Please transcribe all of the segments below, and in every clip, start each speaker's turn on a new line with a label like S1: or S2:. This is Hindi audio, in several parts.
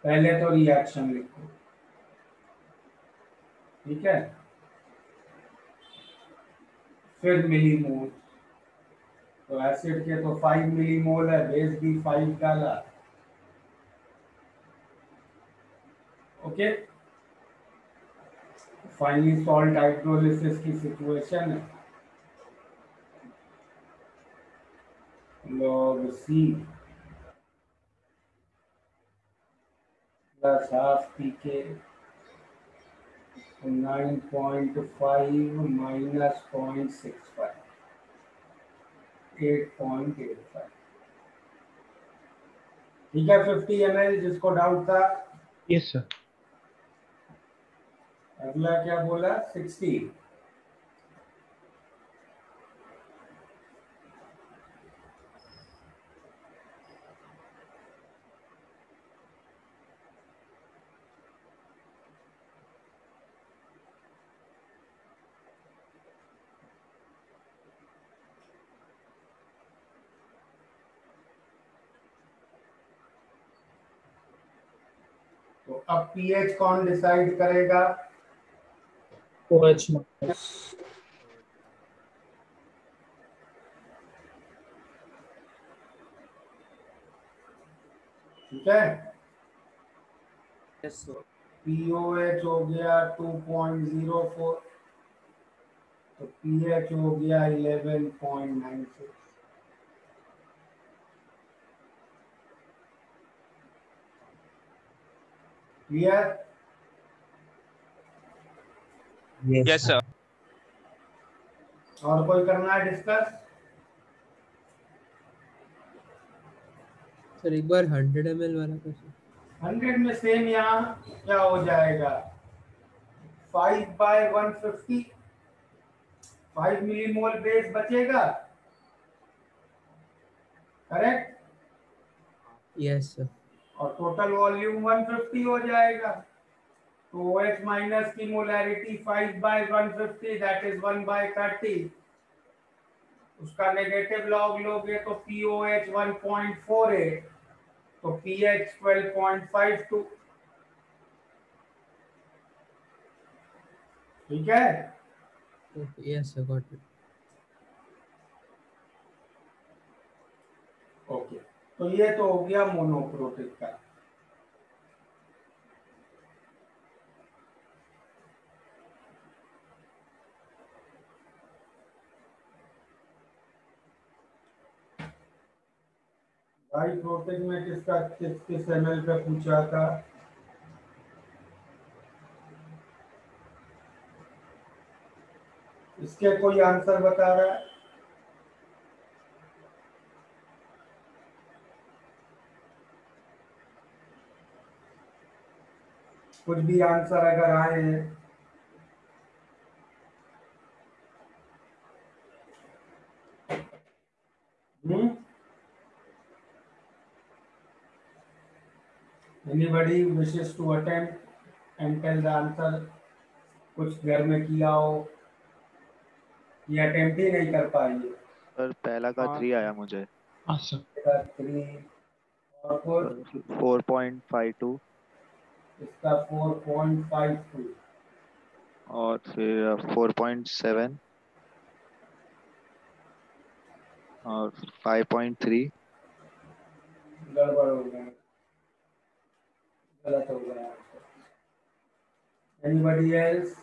S1: पहले तो रिएक्शन लिखो, ठीक है, फिर मिलीमोल। तो एसिड के तो 5 मिलीमोल है, बेस भी 5 डाला। ओके, फाइनली सॉल्ट हाइड्रोलिसिस की सिचुएशन है, log C plus half pK 9.5 minus 0.65 8.85। ठीक है, 50 ml जिसको डाउट था।
S2: Yes sir.
S1: अगला क्या बोला, 60। तो अब पीएच कौन डिसाइड करेगा?
S2: OH minus.
S1: ठीक है,
S3: यस सर।
S1: पीओएच हो गया 2.04, तो पीएच हो गया 11.96। क्लियर?
S3: Yes sir.
S1: और कोई करना है डिस्कस?
S4: सर एक बार 100 ml वाला क्वेश्चन।
S1: 100 में सेम यहाँ क्या हो जाएगा, 5/150, 5 मिलीमोल बेस बचेगा, करेक्ट,
S4: यस सर।
S1: और टोटल वॉल्यूम 150 हो जाएगा। तो OH माइनस की मोलैरिटी 5/150 दैट इज 1/30, उसका नेगेटिव लॉग लोगे तो POH 1.48, तो pH 12.52। ठीक है,
S4: okay yes sir, got it.
S1: Okay, तो ये तो हो गया मोनोक्रोटिक का। डाइक्रोटिक में किसका किस ml पे पूछा था? इसके कोई आंसर बता रहा है? कुछ भी आंसर अगर आए हैं anybody wishes to attempt and tell the answer? कुछ घर में किया हो, ये अटेम्प्ट ही नहीं कर पाई है।
S5: सर पहला का 3 आया मुझे।
S2: हाँ सर।
S1: 3 और
S5: 4.52
S1: इसका 4.52
S5: और फिर 4.7 और 5.3।
S1: गड़बड़ हो गया, गलत हो गया। Anybody else?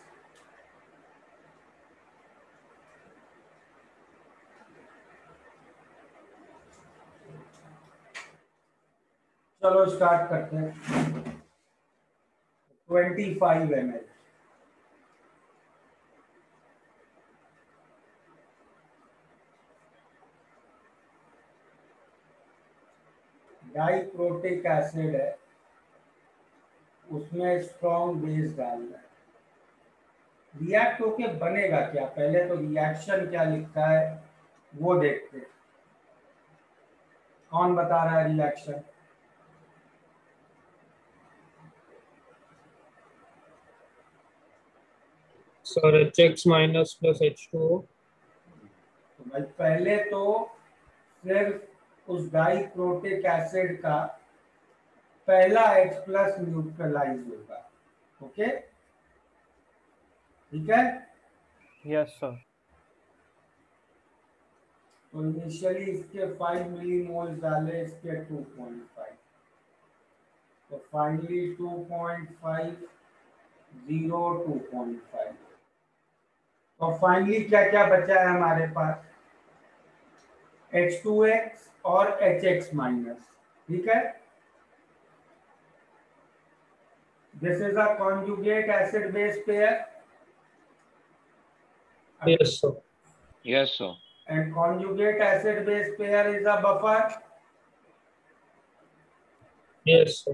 S1: चलो स्टार्ट करते हैं। 25 ml, डाइक्रोटिक एसिड है, उसमें स्ट्रॉन्ग बेस डालना है। रिएक्ट होके बनेगा क्या, पहले तो रिएक्शन क्या लिखता है वो देखते हैं। कौन बता रहा है reaction?
S2: Sir HX minus plus H2O।
S1: तो भाई पहले तो सिर्फ उस डाइक्रोटिक एसिड का पहला H प्लस न्यूट्रलाइज होगा। ओके, ठीक है।
S2: Yes sir.
S1: तो इनिशियली इसके 5 मिलीमोल्स डाले, इसके 2.5, तो फाइनली 2.5 0 2.5। तो फाइनली क्या क्या बचा है हमारे पास? H2X और HX माइनस, ठीक है। This is a conjugate acid base pair
S2: yes sir.
S3: Yes, sir.
S1: and conjugate acid base pair is a buffer।
S2: Yes sir.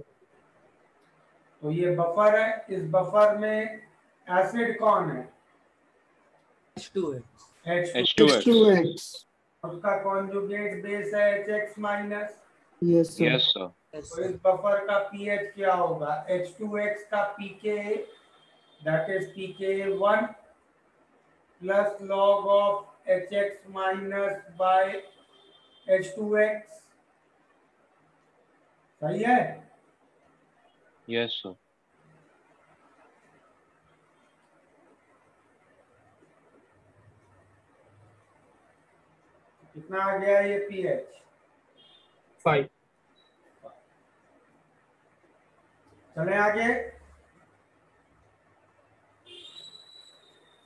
S1: तो ये बफर है, इस बफर में एसिड कौन है?
S4: H2X।
S3: H2X।
S1: उसका कॉन्जुगेट बेस है HX minus.
S6: Yes, sir.
S3: Yes, sir.
S1: तो इस बफर का pH क्या होगा? H2X का pKa, that is pKa 1 plus log of HX minus by H2X। सही है?
S3: Yes, sir.
S1: कितना आ गया ये pH?
S2: 5।
S1: चले आगे।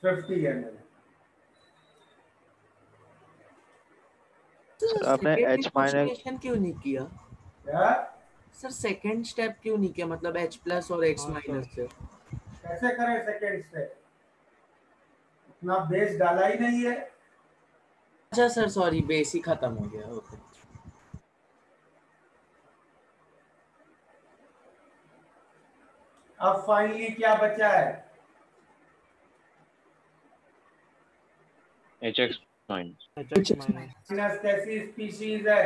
S1: 50 ml।
S5: सर आपने H माइनस
S6: डिफरेंशिएशन क्यों नहीं किया
S1: क्या?
S6: सर? सेकंड स्टेप क्यों नहीं किया, मतलब H प्लस और X माइनस से?
S1: कैसे करें सेकेंड स्टेप? अपना बेस डाला ही नहीं है।
S6: अच्छा सर, सॉरी, बेस ही खत्म हो गया। ओके।
S1: अब फाइनली क्या बचा है?
S3: HX minus.
S1: माइनस कैसी स्पीशीज है?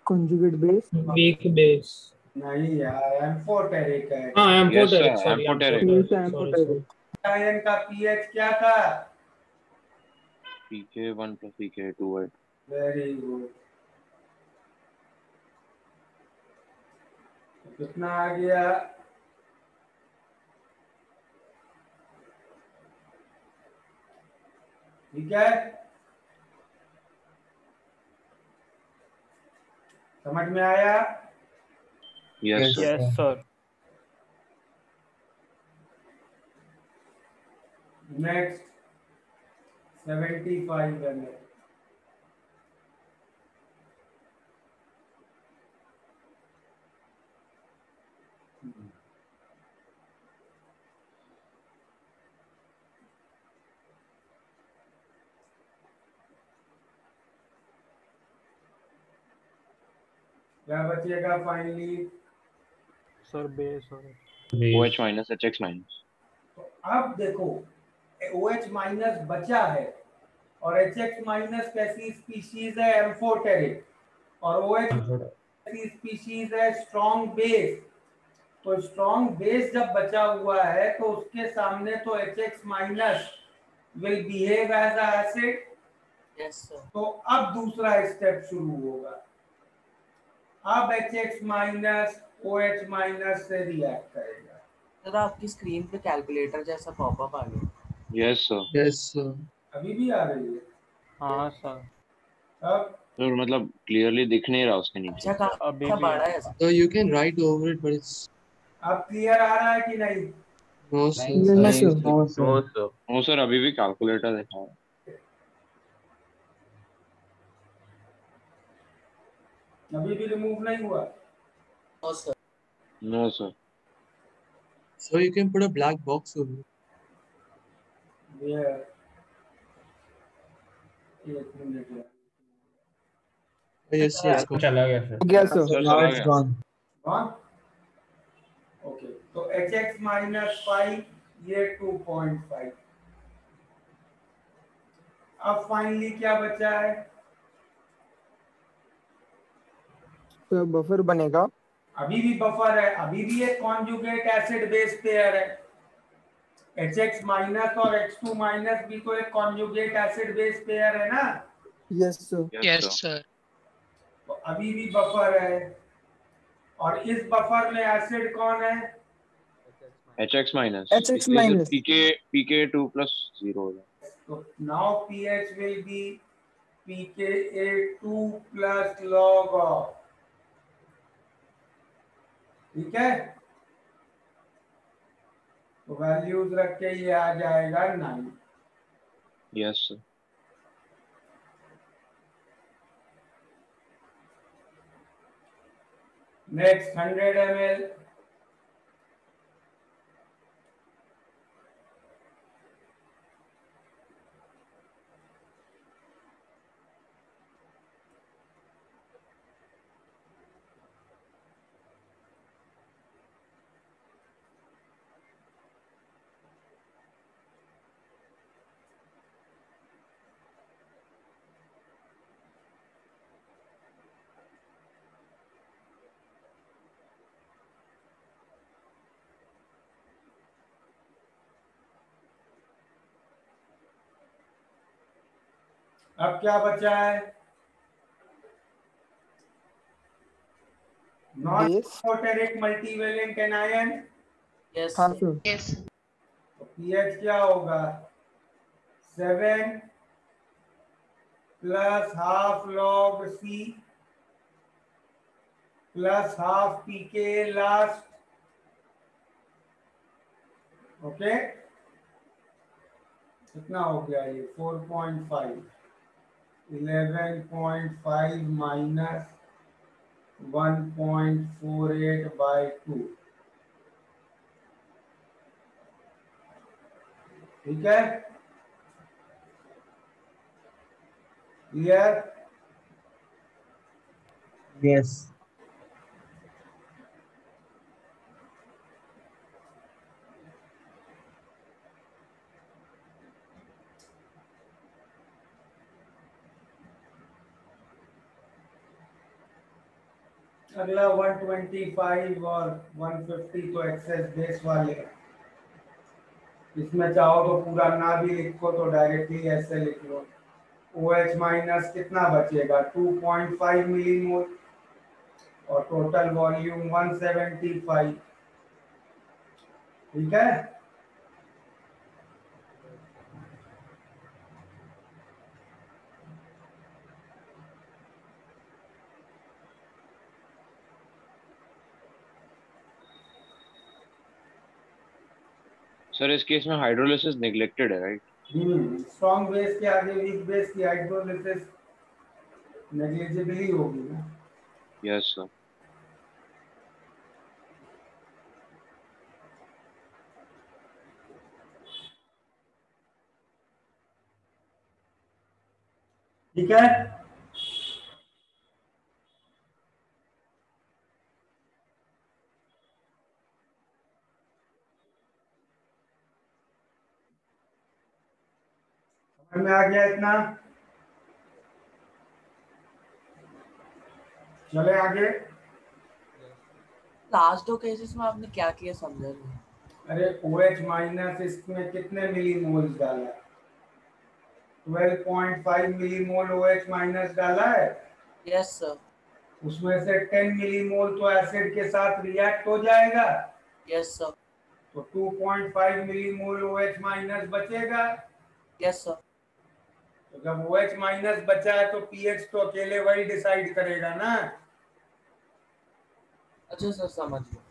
S6: Conjugate base.
S2: Weak base.
S1: नहीं यार, एम्फोटेरिक है।
S2: हाँ
S3: Yes,
S2: amphoteric,
S3: sir.
S2: Sorry
S3: Amphoteric.
S2: Sorry.
S1: Ion का पीएच क्या था?
S3: PK1 plus PK2, right?
S1: Very good. कितना आ गया? ठीक है, समझ में आया?
S3: Yes, sir.
S2: Yes sir.
S1: Next 75 ml। क्या बचेगा फाइनली?
S2: सर बेस और
S3: OH minus HX minus.
S1: तो अब देखो, OH माइनस बचा है और HX माइनस कैसी स्पीशीज है? एम्फोटेरिक। और OH कैसी स्पीशीज है? Strong base. तो स्ट्रॉन्ग बेस जब बचा हुआ है तो उसके सामने तो HX minus will behave as a acid.
S6: Yes sir.
S1: तो अब दूसरा स्टेप शुरू होगा। अब HX माइनस OH माइनस से रिएक्ट करेगा।
S6: सर आपकी स्क्रीन पे कैलकुलेटर जैसा पॉपअप आ गया।
S3: Yes, sir.
S6: Yes sir.
S1: अभी भी आ रही है?
S2: हाँ सर।
S1: अब
S3: सर मतलब क्लियरली दिख नहीं रहा उसके नीचे।
S6: अच्छा
S2: अभी
S6: काफी
S2: भी
S6: बड़ा है sir. So you can write over it, but it's
S1: अब क्लियर आ रहा है कि नहीं?
S6: no sir. No sir.
S3: No sir, no sir, अभी भी कैलकुलेटर दिखा रहा है।
S1: अभी भी रिमूव नहीं हुआ?
S6: No sir.
S3: No sir.
S6: So you can put a black box over it.
S1: ये एक मिनट है।
S6: Yes sir. It's gone.
S2: चला गया sir.
S6: Yes sir.
S3: Sir
S6: Now
S3: चला
S6: it's
S3: गया।
S6: gone.
S1: हाँ, ओके। तो HX माइनस 5, ये 2.5। अब फाइनली क्या बचा है?
S6: तो बफर बनेगा।
S1: अभी भी बफर है, अभी भी एक कॉन्जुगेट एसिड बेस पेयर है। HX माइनस और H2 माइनस भी तो एक कॉन्जुगेट एसिड बेस पेयर है ना?
S6: Yes sir.
S3: Yes, sir.
S1: तो अभी भी बफर है। और इस बफर में एसिड कौन है?
S3: HX माइनस,
S7: HX
S3: इसलिए सिर्फ
S7: minus.
S3: pK 2 + 0 हो जाए।
S1: तो now pH will be pKa2 plus log of, ठीक है। तो वैल्यूज रख के ये आ जाएगा 9।
S3: Yes sir.
S1: नेक्स्ट 100 ml, अब क्या बचा है? Non
S7: Base.
S1: Esoteric multivalent anion.
S6: Yes
S7: हाँ
S6: सर।
S7: सर.
S1: तो पीएच क्या होगा? 7 plus half log C plus half pK last. Okay, कितना हो गया ये? 4.5, 11.5 माइनस 1.48/2, ठीक है। क्लियर?
S4: Yes.
S1: अगला 125 और 150 तो एक्सेस बेस वाले हैं। इसमें चाहो तो पूरा ना भी लिखो तो डायरेक्टली ऐसे लिख लो। OH माइनस कितना बचेगा? 2.5 मिलीमोल और टोटल वॉल्यूम 175, ठीक है।
S3: सर इस केस में हाइड्रोलिसिस नेग्लेक्टेड है, राइट?
S1: स्ट्रॉन्ग बेस के आगे वीक बेस की हाइड्रोलिसिस नेग्लिजिबली होगी ना।
S3: Yes sir.
S1: ठीक है। समझ में आ गया इतना? चले आगे।
S6: लास्ट दो केसेस में आपने क्या किया समझा नहीं।
S1: अरे OH माइनस इसमें कितने मिलीमोल्स डाला? 12.5 मिलीमोल OH माइनस डाला है।
S6: Yes sir.
S1: उसमें से 10 मिलीमोल तो एसिड के साथ रिएक्ट हो जाएगा।
S6: Yes sir.
S1: तो 2.5 मिलीमोल OH माइनस बचेगा।
S6: Yes sir.
S1: तो जब OH माइनस बचा है तो पीएच तो अकेले वही डिसाइड करेगा ना।
S6: अच्छा सर, समझ गया।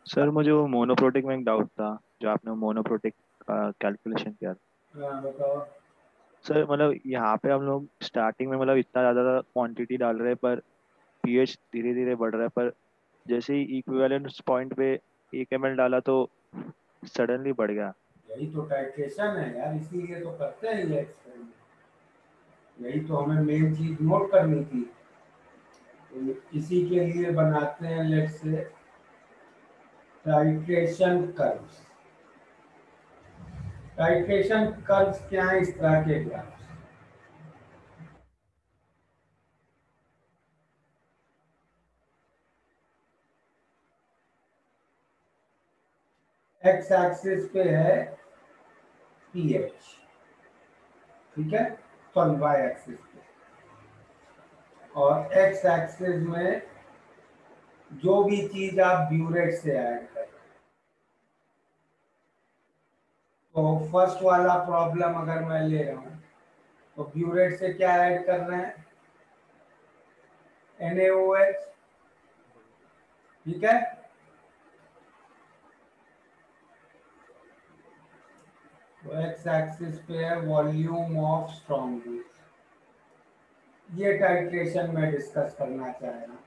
S5: सर मुझे वो मोनोप्रोटिक में एक डाउट था, जो आपने मोनोप्रोटिक का कैलकुलेशन किया था।
S1: हाँ बताओ।
S5: सर मतलब यहाँ पे हम लोग स्टार्टिंग में मतलब इतना ज़्यादा क्वांटिटी डाल रहे हैं, पर पीएच धीरे धीरे बढ़ रहा है, पर जैसे ही इक्विवेलेंस पॉइंट पे 1 ml डाला तो सडनली बढ़ गया।
S1: यही तो टाइट्रेशन है यार, इसीलिए तो करते हैं ये एक्सपेरिमेंट। यही तो हमें मेन चीज नोट करनी थी। तो इसी के लिए बनाते हैं let's say titration curves. Titration curves क्या है? इस तरह के ग्राफ। एक्स एक्सिस पे है पीएच, ठीक है, सॉरी वाई एक्सिस पे, और एक्स एक्सिस में जो भी चीज आप ब्यूरेट से ऐड करें। तो फर्स्ट वाला प्रॉब्लम अगर मैं ले रहा हूं तो ब्यूरेट से क्या ऐड कर रहे हैं, NaOH, ठीक है। तो एक्स एक्सिस पे है वॉल्यूम ऑफ स्ट्रॉन्ग बेस। ये टाइट्रेशन में डिस्कस करना चाह रहा हूं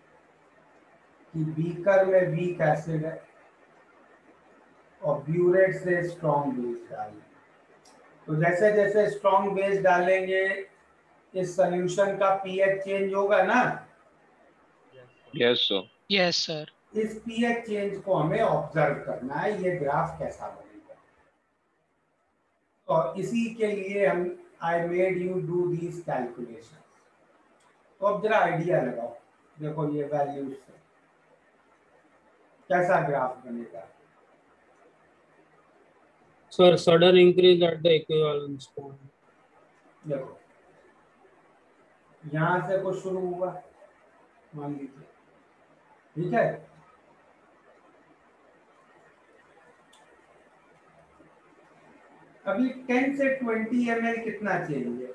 S1: कि बीकर में वीक एसिड है और ब्यूरेट से स्ट्रॉन्ग बेस डालें। तो जैसे जैसे स्ट्रॉन्ग बेस डालेंगे इस सॉल्यूशन का पीएच चेंज होगा ना।
S3: Yes sir.
S2: Yes sir.
S1: इस पीएच चेंज को हमें ऑब्जर्व करना है, ये ग्राफ कैसा बनेगा। और इसी के लिए हम I made you do these calculation. तो अब जरा आइडिया लगाओ, देखो ये वैल्यूज से कैसा ग्राफ बनेगा।
S2: Sir sudden increase at the equivalence point.
S1: देखो यहां से कुछ शुरू हुआ मान लीजिए, ठीक है। अभी 10 से 20 ml कितना चाहिए,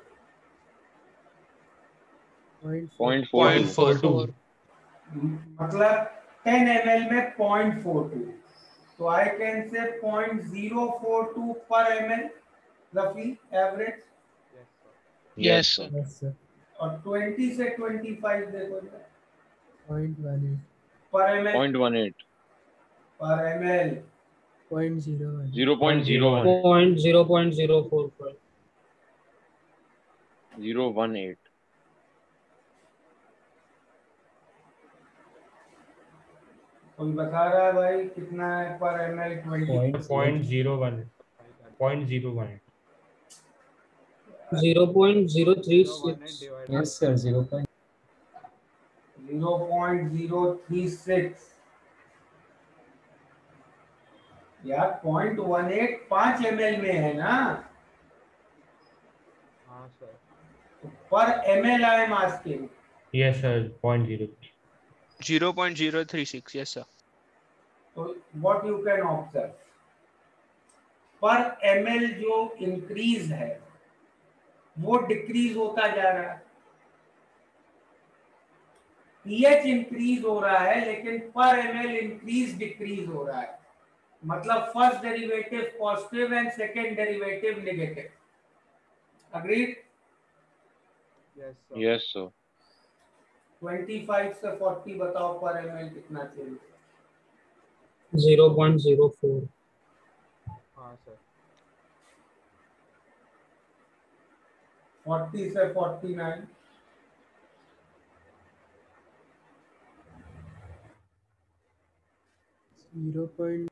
S3: 0.42।
S1: मतलब 10 ml में 0.42, तो आई कैन से 0.042 पर ml रफली average.
S2: Yes sir.
S4: Yes, sir.
S1: और 20 से 25 देखो जरा,
S4: 0.18.
S1: पर ml
S3: 0.18।
S1: पर ml
S4: 0.01.
S3: 0.01।
S2: 0.045।
S3: 018।
S1: कोई बता रहा है भाई कितना है पर ml 20?
S7: 0.01. 0.01.
S2: 0.036।
S7: Yes, sir.
S1: 0.036 यार, 0.18 5 ml में है ना।
S7: हाँ सर।
S1: पर ml I am asking.
S7: Yes, sir. 0.03.
S2: 0.036। Yes sir.
S1: तो व्हाट यू कैन ऑब्जर्व, पर ml जो इंक्रीज है वो डिक्रीज होता जा रहा है। पीएच इंक्रीज हो रहा है लेकिन पर ml इंक्रीज डिक्रीज हो रहा है। मतलब first derivative positive and second derivative negative. Agreed?
S3: Yes sir.
S1: 25 से 40 बताओ पर ml कितना चाहिए।
S2: 0.04।
S7: हाँ सर।
S1: 40 से 49
S4: 0.1.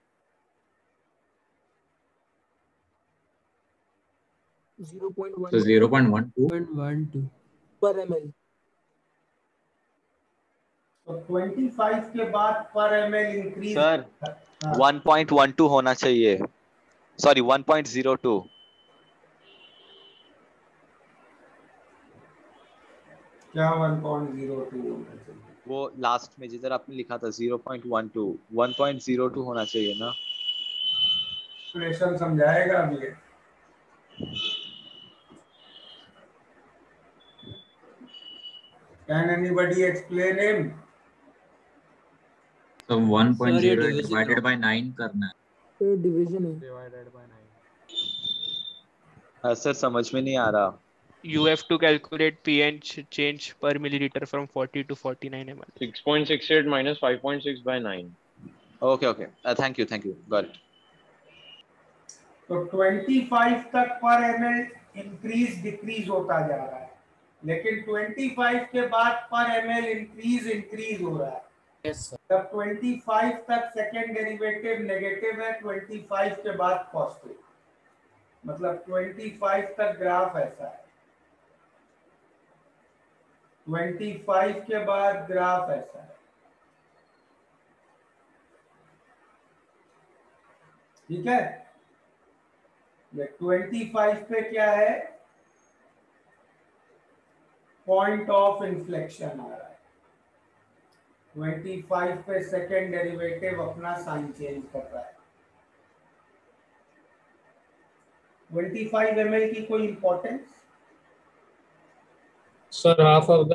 S7: So 0.12.
S4: 0.12.
S6: पर ml।
S1: तो 25 के बाद पर ml इंक्रीज।
S8: सर 1.12 होना चाहिए, सॉरी 1.02।
S1: क्या 1.02 होना चाहिए?
S8: वो लास्ट में जिधर आपने लिखा था 0.12, 1.02 होना चाहिए ना।
S1: कैलकुलेशन समझाएगा अभी ये। Can anybody explain him?
S7: So
S4: Sir,
S7: 1.0
S4: ये division
S7: divided by 9 करना है.
S6: ये डिवीजन है।
S7: Divided by 9.
S8: सर समझ में नहीं आ रहा।
S2: You have to calculate pH change per milliliter from 40 to 49 ml.
S3: 6.68 minus 5.6 by 9.
S8: Okay okay, thank you got it.
S1: तो 25 तक पर ml इंक्रीज डिक्रीज होता जा रहा है, लेकिन 25 के बाद पर ml इंक्रीज हो रहा है।
S6: Yes sir.
S1: तब 25 तक सेकेंड डेरिवेटिव नेगेटिव है, 25 के बाद पॉजिटिव। मतलब 25 तक ग्राफ ऐसा है, 25 के बाद ग्राफ ऐसा है, ठीक है। 25 पे क्या है, पॉइंट ऑफ इन्फ्लेक्शन आ रहा है। 25 पे सेकेंड डेरिवेटिव अपना साइन चेंज कर रहा है। 25 ml की कोई इंपॉर्टेंस?
S9: सर हाफ ऑफ द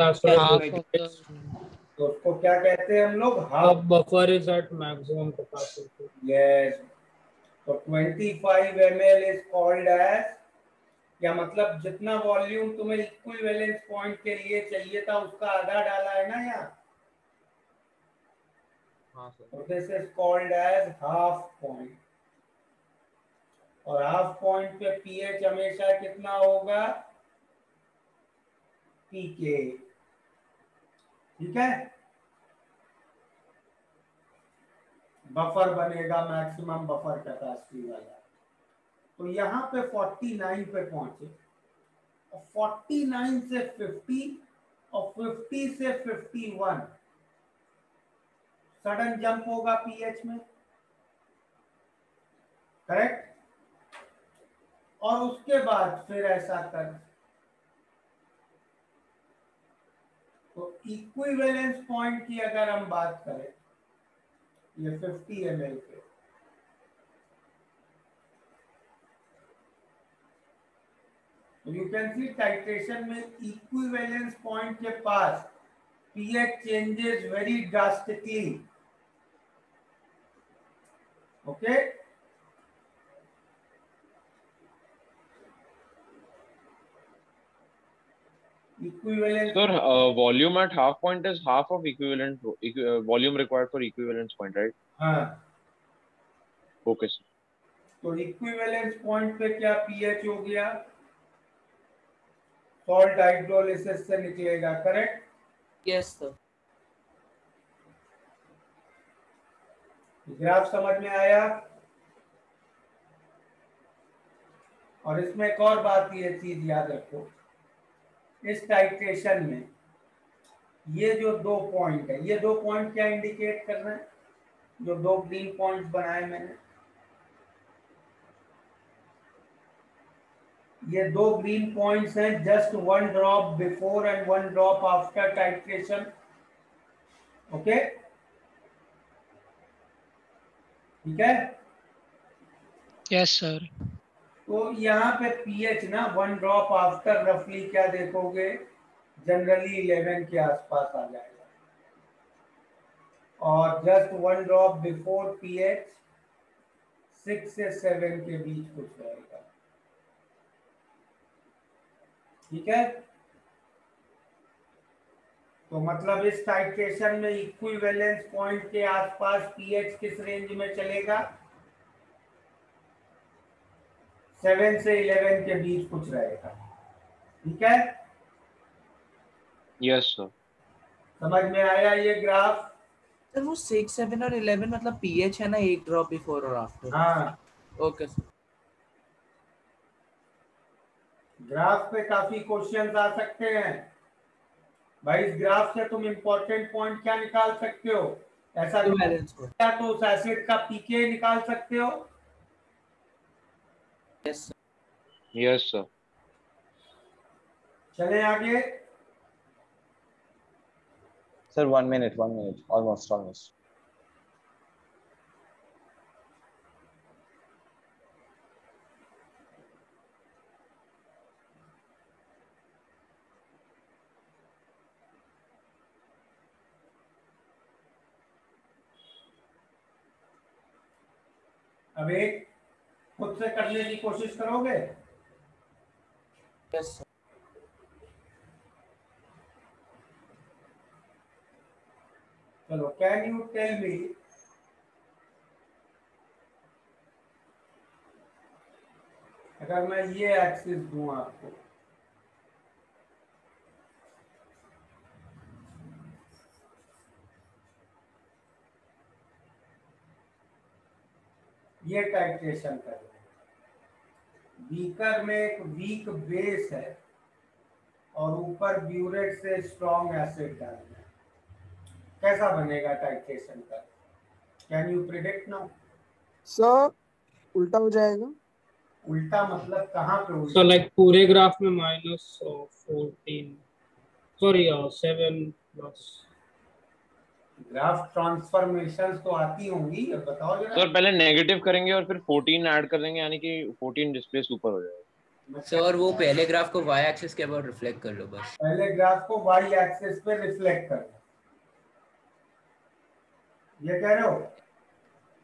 S1: तो उसको क्या कहते हैं हम लोग?
S9: Half buffer is at maximum capacity.
S1: Yes, तो 25 ml इज कॉल्ड एज, क्या मतलब जितना वॉल्यूम तुम्हें इक्विवेलेंस पॉइंट के लिए चाहिए था उसका आधा डाला है ना यहाँ।
S7: हाँ सर।
S1: तो this is called as half point. और हाफ पॉइंट पे पीएच हमेशा कितना होगा? पीके। ठीक है, बफर बनेगा मैक्सिमम बफर कैपेसिटी वाला। तो यहाँ पे 49 पे पहुंचे, और 49 से 50 और 50 से 51 सडन जंप होगा पीएच में, करेक्ट। और उसके बाद फिर ऐसा कर, तो इक्विवेलेंस पॉइंट की अगर हम बात करें, ये 50 ml पे, यू कैन सी टाइट्रेशन में इक्विवेलेंस पॉइंट के पास pH changes very drastically. Okay, equivalent
S3: Sir, volume at half point is half of equivalent volume required for equivalence point, right?
S1: हाँ,
S3: Okay, sir.
S1: तो इक्विवेलेंस पॉइंट पे क्या पीएच हो गया? सॉल्ट हाइड्रोलिसिस से निकलेगा, करेक्ट।
S6: Yes sir.
S1: ग्राफ समझ में आया? और इसमें एक और बात, ये चीज याद रखो, इस टाइट्रेशन में ये जो दो पॉइंट है, ये दो पॉइंट क्या इंडिकेट कर रहे हैं? जो दो ग्रीन पॉइंट्स बनाए मैंने, ये दो ग्रीन पॉइंट्स हैं just 1 drop before and 1 drop after titration. Okay, ठीक है।
S2: Yes sir.
S1: तो यहाँ पे पीएच ना 1 ड्रॉप आफ्टर रफली क्या देखोगे? जनरली 11 के आसपास आ जाएगा, और जस्ट 1 ड्रॉप बिफोर पीएच 6 से 7 के बीच कुछ रहेगा। ठीक है, तो मतलब इस टाइट्रेशन में इक्विवेलेंस पॉइंट के आसपास पीएच किस रेंज में चलेगा? 7 से 11 के बीच कुछ रहेगा। ठीक है,
S3: Yes, sir.
S1: समझ में आया ये ग्राफ?
S6: सर वो 6, 7 और 11 मतलब पीएच है ना, एक ड्रॉप बिफोर और आफ्टर।
S1: हाँ,
S6: ओके सर।
S1: ग्राफ पे काफी क्वेश्चंस आ सकते हैं भाई। इस ग्राफ से तुम इंपॉर्टेंट पॉइंट क्या निकाल सकते हो? ऐसा
S6: बैलेंस को
S1: क्या तो उस एसिड का पीके निकाल सकते हो?
S6: Yes sir.
S3: Yes, sir.
S1: चले आगे।
S8: Sir, 1 minute, almost.
S1: अब एक खुद से करने की कोशिश करोगे?
S6: Yes sir.
S1: चलो, कैन यू टेल मी, अगर मैं ये एक्सिस दूं आपको, ये टाइट्रेशन कर रहे हैं, बीकर में एक वीक बेस है और ऊपर ब्यूरेट से स्ट्रॉन्ग एसिड डालना है, कैसा बनेगा टाइट्रेशन का? Can you predict now?
S10: Sir उल्टा हो जाएगा।
S1: उल्टा मतलब कहाँ पे उल्टा?
S9: सो लाइक पूरे ग्राफ में -14। Sorry, 7 plus.
S1: ग्राफ ट्रांसफॉर्मेशंस तो आती होंगी, अब बताओ जरा।
S3: सर पहले नेगेटिव करेंगे और फिर 14 ऐड कर देंगे, यानी कि 14 डिस्प्लेस ऊपर हो जाएगा।
S6: सर वो पहले ग्राफ को y एक्सिस के ऊपर रिफ्लेक्ट कर लो बस।
S1: पहले ग्राफ को y एक्सिस पे रिफ्लेक्ट कर, ये कह रहे हो?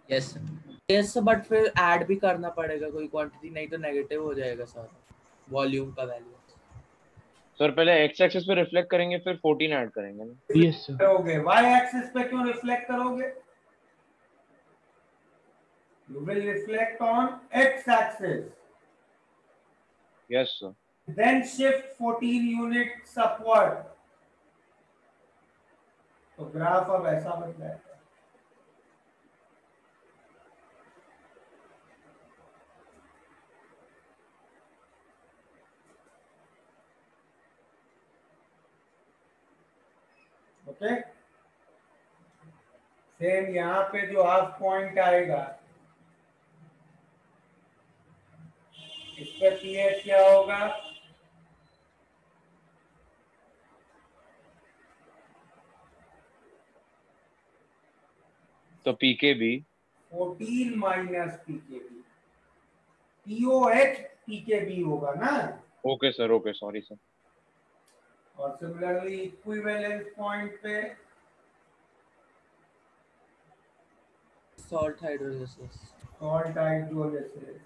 S6: यस यस, बट फिर ऐड भी करना पड़ेगा कोई क्वांटिटी, नहीं तो नेगेटिव हो जाएगा सारा वॉल्यूम का वैल्यू।
S3: सर पहले x एक्सिस पे रिफ्लेक्ट करेंगे फिर 14 ऐड करेंगे ना।
S2: Yes sir.
S1: करोगे y एक्सिस पे क्यों रिफ्लेक्ट करोगे? You will reflect on x axis.
S3: Yes sir.
S1: Then shift 14 units upward. तो ग्राफ अब ऐसा बन जाएगा। ओके, सेम यहाँ पे जो हाफ पॉइंट आएगा इस पे पीएच क्या होगा?
S3: तो pKb
S1: 14 minus pKb, pOH pKb होगा ना।
S3: Okay sir, okay sorry sir.
S1: और सिमिलरली इक्विवेलेंस पॉइंट पे
S6: salt hydrolysis,
S1: salt hydrolysis,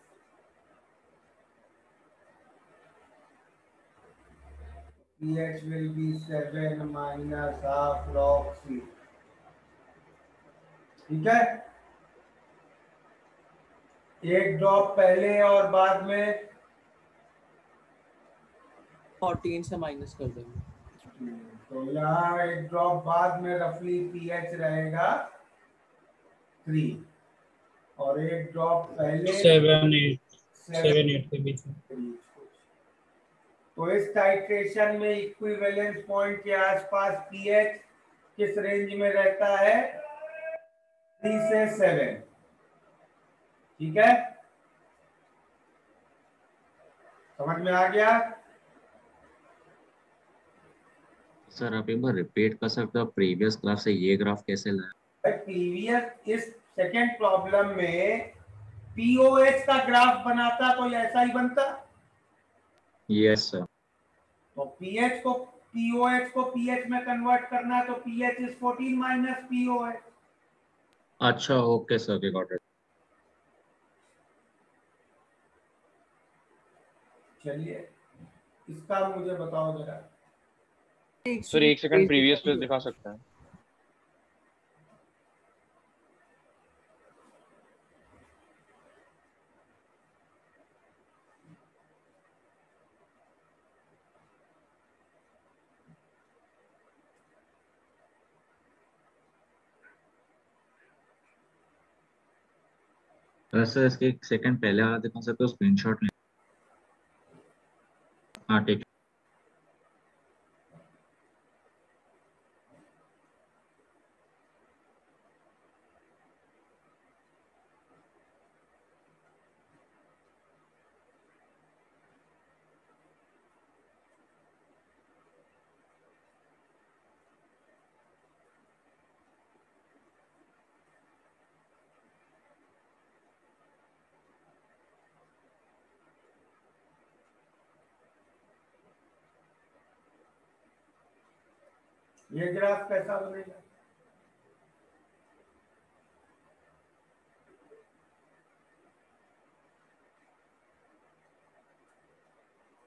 S1: pH will be 7 minus half log C। ठीक है, एक ड्रॉप पहले और बाद में
S6: 14 से माइनस कर देंगे।
S1: तो यहाँ एक ड्रॉप बाद में रफली पीएच रहेगा 3 और एक ड्रॉप पहले
S9: 7 8 के बीच में।
S1: तो इस टाइट्रेशन में इक्विवेलेंस पॉइंट के आसपास पीएच किस रेंज में रहता है? 3 से 7। ठीक है, समझ में आ गया?
S7: सर आप एक बार रिपीट कर सकते हो प्रीवियस ग्राफ से ये ग्राफ कैसे लाया?
S1: प्रीवियस इस सेकेंड प्रॉब्लम में पीओएच का ग्राफ बनाता तो ऐसा ही बनता।
S7: Yes sir.
S1: तो पीएच को पीओएच को पीएच में कन्वर्ट करना है तो पीएच इज 14 माइनस पीओएच।
S7: अच्छा ओके सर, गॉट इट।
S1: चलिए इसका मुझे बताओ जरा।
S3: सर एक सेकंड प्रीवियस पे दिखा सकते हैं?
S7: सर इसके एक सेकंड पहले वाला दिखा सकते हो, स्क्रीनशॉट ले। हाँ ठीक है।
S1: ये ग्राफ कैसा बनेगा?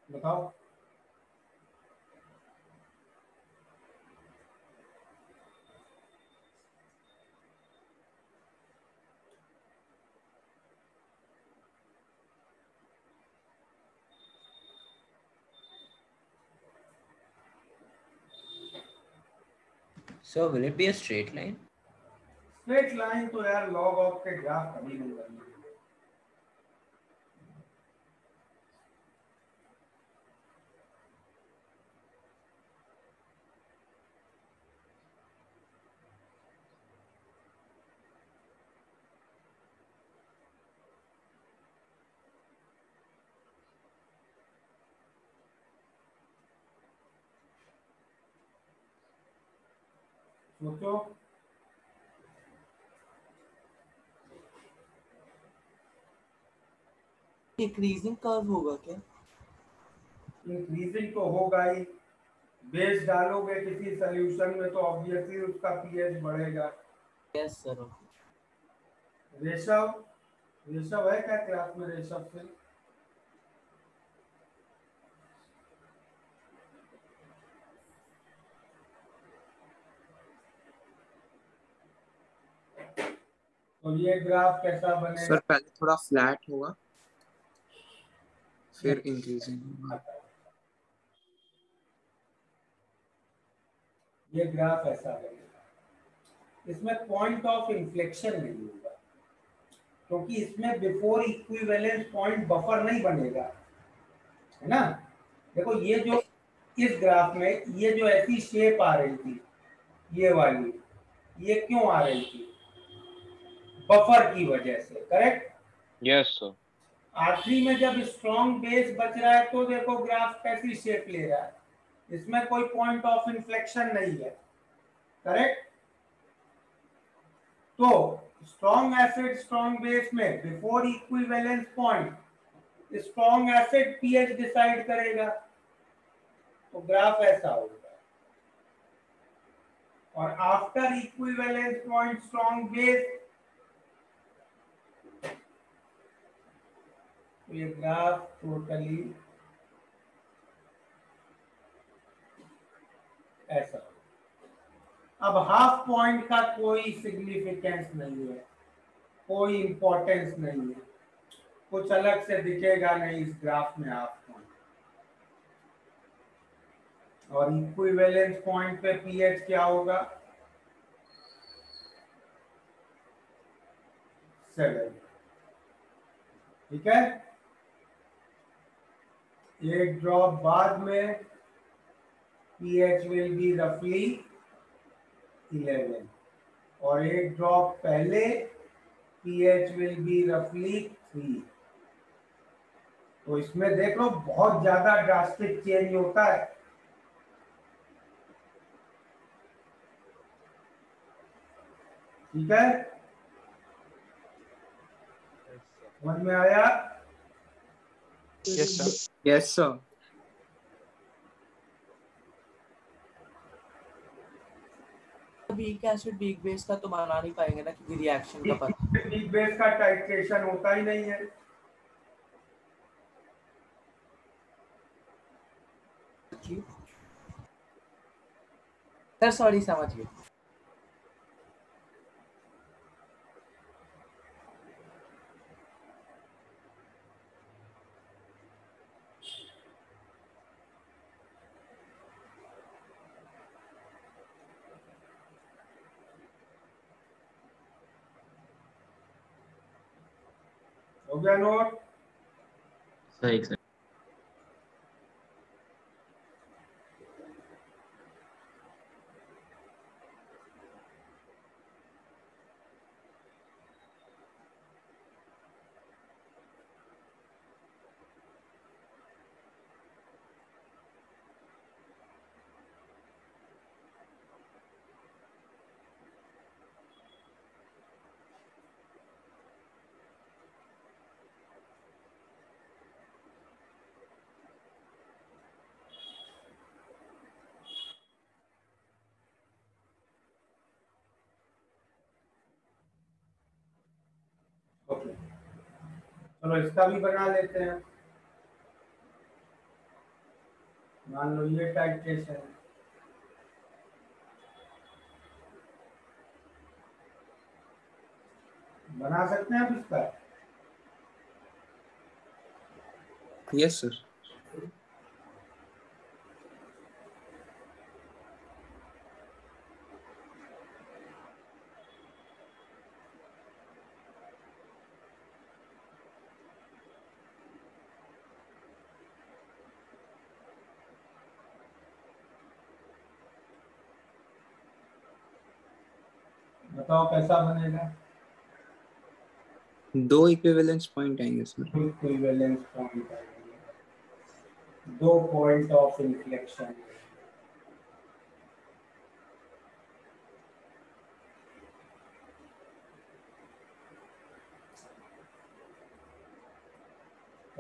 S1: बताओ।
S6: So will it be a straight line?
S1: Straight line तो यार लॉग ऑफ के ग्राफ कभी नहीं बनेंगे। सोचो।
S6: इंक्रीजिंग कर्व होगा क्या?
S1: इंक्रीजिंग तो होगा ही, बेस डालोगे किसी सॉल्यूशन में तो ऑब्वियसली उसका पीएच बढ़ेगा।
S6: Yes sir.
S1: ऋषभ, ऋषभ है क्या क्लास में? ऋषभ से तो ये ग्राफ कैसा बनेगा?
S11: सर पहले थोड़ा फ्लैट होगा, फिर इंक्रीजिंग होगा।
S1: ये ग्राफ ऐसा बनेगा, इसमें पॉइंट ऑफ इन्फ्लेक्शन नहीं होगा, क्योंकि इसमें बिफोर इक्विवेलेंस पॉइंट बफर नहीं बनेगा, है ना। देखो ये जो इस ग्राफ में ये जो ऐसी शेप आ रही थी, ये वाली, ये क्यों आ रही थी? बफर की वजह से, करेक्ट?
S3: Yes sir.
S1: आखिरी में जब स्ट्रॉन्ग बेस बच रहा है तो देखो ग्राफ कैसी शेप ले रहा है, इसमें कोई पॉइंट ऑफ इन्फ्लेक्शन नहीं है, करेक्ट? तो स्ट्रॉन्ग एसिड स्ट्रॉन्ग बेस में before equivalence point strong acid pH decide करेगा, तो ग्राफ ऐसा होगा। और after equivalence point strong base, तो ये ग्राफ टोटली ऐसा। अब हाफ पॉइंट का कोई सिग्निफिकेंस नहीं है, कोई इंपॉर्टेंस नहीं है, कुछ अलग से दिखेगा नहीं इस ग्राफ में हाफ पॉइंट। और इक्विवेलेंस पॉइंट पे पीएच क्या होगा? 7। ठीक है। एक ड्रॉप बाद में pH will be roughly 11 और एक ड्रॉप पहले pH will be roughly 3। तो इसमें देख लो बहुत ज्यादा ड्रास्टिक चेंज होता है। ठीक है, समझ में आया?
S2: Yes sir.
S11: Yes sir.
S6: Weak acid weak base का तो बना नहीं पाएंगे ना, क्योंकि रिएक्शन का पता।
S1: वीक बेस का टाइट्रेशन होता ही नहीं है।
S6: सर सॉरी, समझ गए।
S1: हो गया नोट?
S7: सर एक सेकंड।
S1: ओके, चलो इसका भी बना लेते हैं। मान लो ये टाइट्रेशन है, बना सकते हैं आप इसका?
S11: Yes sir.
S1: बताओ कैसा बनेगा?
S11: दो इक्विवेलेंस पॉइंट आएंगे सर।
S1: इक्विवेलेंस पॉइंट आएंगे, 2 पॉइंट ऑफ इन्फ्लेक्शन।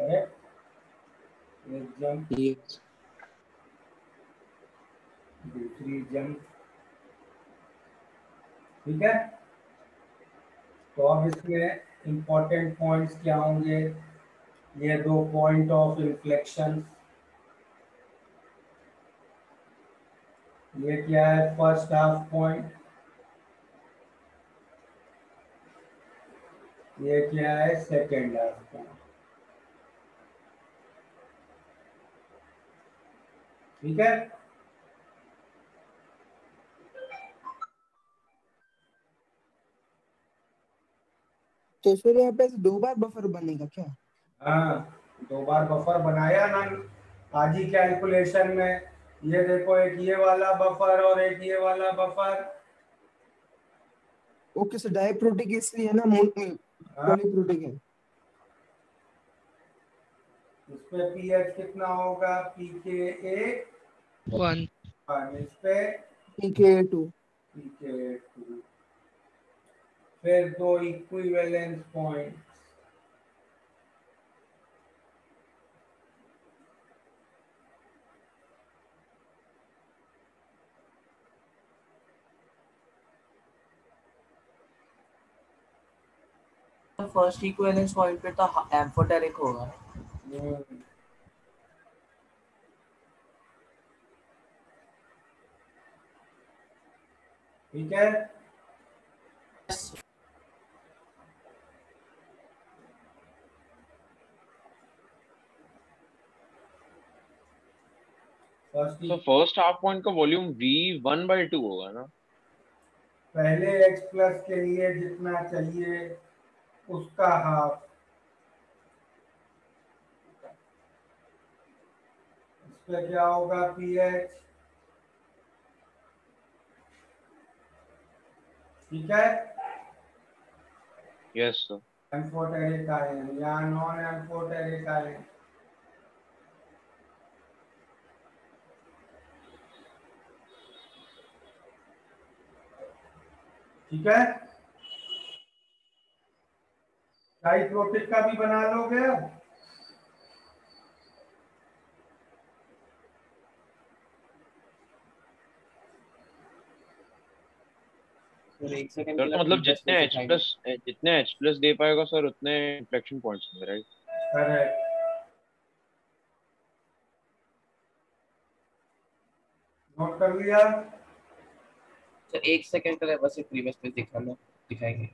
S1: करेक्ट। एक जंप,
S11: Yes.
S1: दूसरी जंप, ठीक है। तो अब इसमें इंपॉर्टेंट पॉइंट्स क्या होंगे, ये दो पॉइंट ऑफ इन्फ्लेक्शन, ये क्या है फर्स्ट हाफ पॉइंट, ये क्या है सेकेंड हाफ पॉइंट, ठीक है।
S10: तो फिर यहाँ पे 2 बार बफर बनेगा क्या?
S1: हाँ, 2 बार बफर बनाया ना आज ही कैलकुलेशन में। ये देखो, एक ये वाला बफर और एक ये वाला बफर।
S10: ओके सर, डायप्रोटिक इसलिए है ना,
S1: हाँ,
S10: पॉलीप्रोटिक है।
S1: इस पे पीएच कितना होगा, pKa
S2: 1।
S1: इस पे
S10: pKa2।
S1: pKa2। फिर दो equivalence point,
S6: first equivalence point पे तो एम्फोटेरिक होगा।
S1: ठीक है।
S3: तो फर्स्ट हाफ पॉइंट का वॉल्यूम V1/2 होगा ना।
S1: पहले x प्लस के लिए जितना चाहिए उसका हाफ, इस पे क्या होगा pH, ठीक है।
S3: Yes sir.
S1: एम्फोटेरिक आयन या नॉन एम्फोटेरिक आयन, ठीक है। डाइप्रोटिक का भी बना लोगे अब।
S6: एक सेकंड
S3: सर तो मतलब जितने H प्लस दे पाएगा सर उतने इन्फ्लेक्शन पॉइंट्स होंगे, राइट?
S1: करेक्ट। नोट कर लिया।
S6: तो एक सेकंड के लिए बस एक प्रीवियस पेज दिखाएंगे।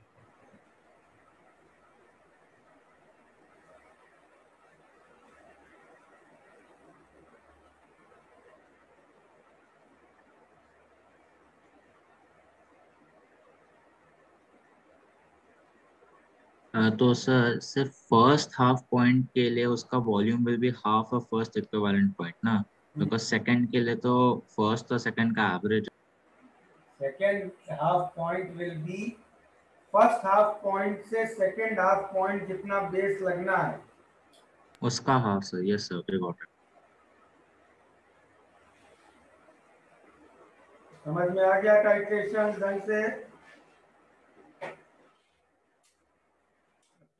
S7: तो सर सिर्फ फर्स्ट हाफ पॉइंट के लिए उसका volume will be half of first equivalent point ना, बिकॉज सेकंड के लिए तो फर्स्ट और सेकंड का average.
S1: Second half point will be first half point से सेकेंड हाफ पॉइंट जितना बेस लगना है
S7: उसका half sir. Yes sir, we got it.
S1: समझ में आ गया टाइट्रेशन ढंग से।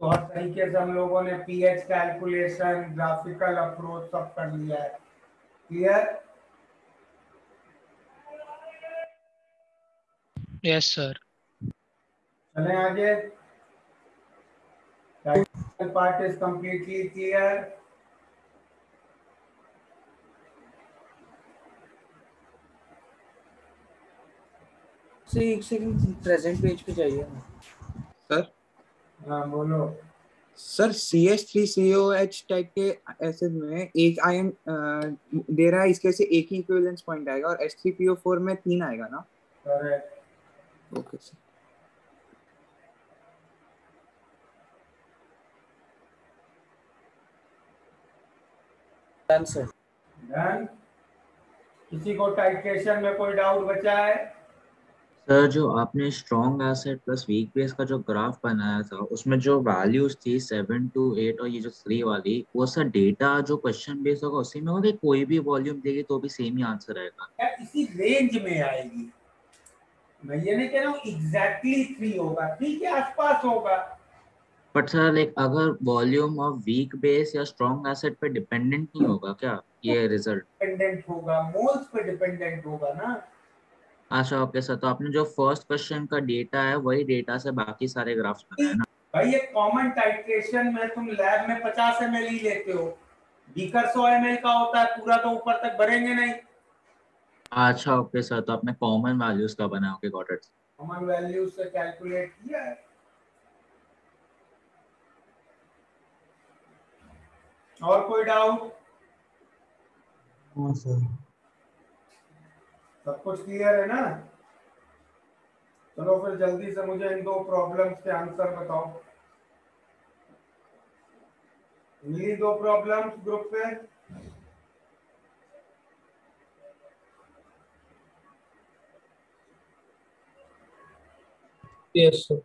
S1: तो हर तरीके से हम लोगों ने पीएच कैलकुलेशन, ग्राफिकल अप्रोच सब कर लिया है। क्लियर?
S2: Yes sir.
S1: चलें आगे। Titration part is completely clear.
S6: एक सेकंड प्रेजेंट पेज पे जाइए ना
S11: सर।
S1: हाँ बोलो
S11: सर। CH3COH टाइप के एसिड में एक आयन दे रहा है, इसके से एक ही इक्विवेलेंस पॉइंट आएगा और H3PO4 में 3 आएगा ना।
S1: Correct.
S11: Okay sir.
S6: Done sir.
S1: Done. किसी को टाइट्रेशन में कोई डाउट बचा है?
S7: सर जो आपने strong acid plus weak base का जो ग्राफ बनाया था उसमें जो वैल्यूज थी 7 to 8 और ये जो 3 वाली, वो सर डेटा जो क्वेश्चन बेस होगा उसी में होगा, कोई भी वॉल्यूम देगी तो भी सेम ही आंसर आएगा?
S1: क्या इसी रेंज में आएगी? मैं ये नहीं कह रहा हूँ एग्जैक्टली 3 होगा, 3 के आसपास होगा।
S7: बट सर लाइक अगर वॉल्यूम ऑफ वीक बेस या स्ट्रॉन्ग एसेट पे डिपेंडेंट नहीं होगा क्या ये रिजल्ट?
S1: डिपेंडेंट होगा, मोल्स पे डिपेंडेंट होगा ना।
S7: अच्छा ओके सर, तो आपने जो फर्स्ट क्वेश्चन का डेटा है वही डेटा से बाकी सारे ग्राफ्स बनाए ना?
S1: भाई ये कॉमन टाइट्रेशन में तुम लैब में 50 ml ही लेते हो, बीकर 100 ml का होता है, पूरा तो ऊपर तक भरेंगे नहीं।
S7: अच्छा ओके सर, तो आपने कॉमन वैल्यूज का बनाया, okay got it.
S1: Common values से कैलकुलेट किया है। और कोई डाउट?
S4: हाँ सर।
S1: सब कुछ क्लियर है ना? चलो फिर जल्दी से मुझे इन दो प्रॉब्लम्स के आंसर बताओ। मिली दो प्रॉब्लम्स ग्रुप पे?
S9: Yes, sir.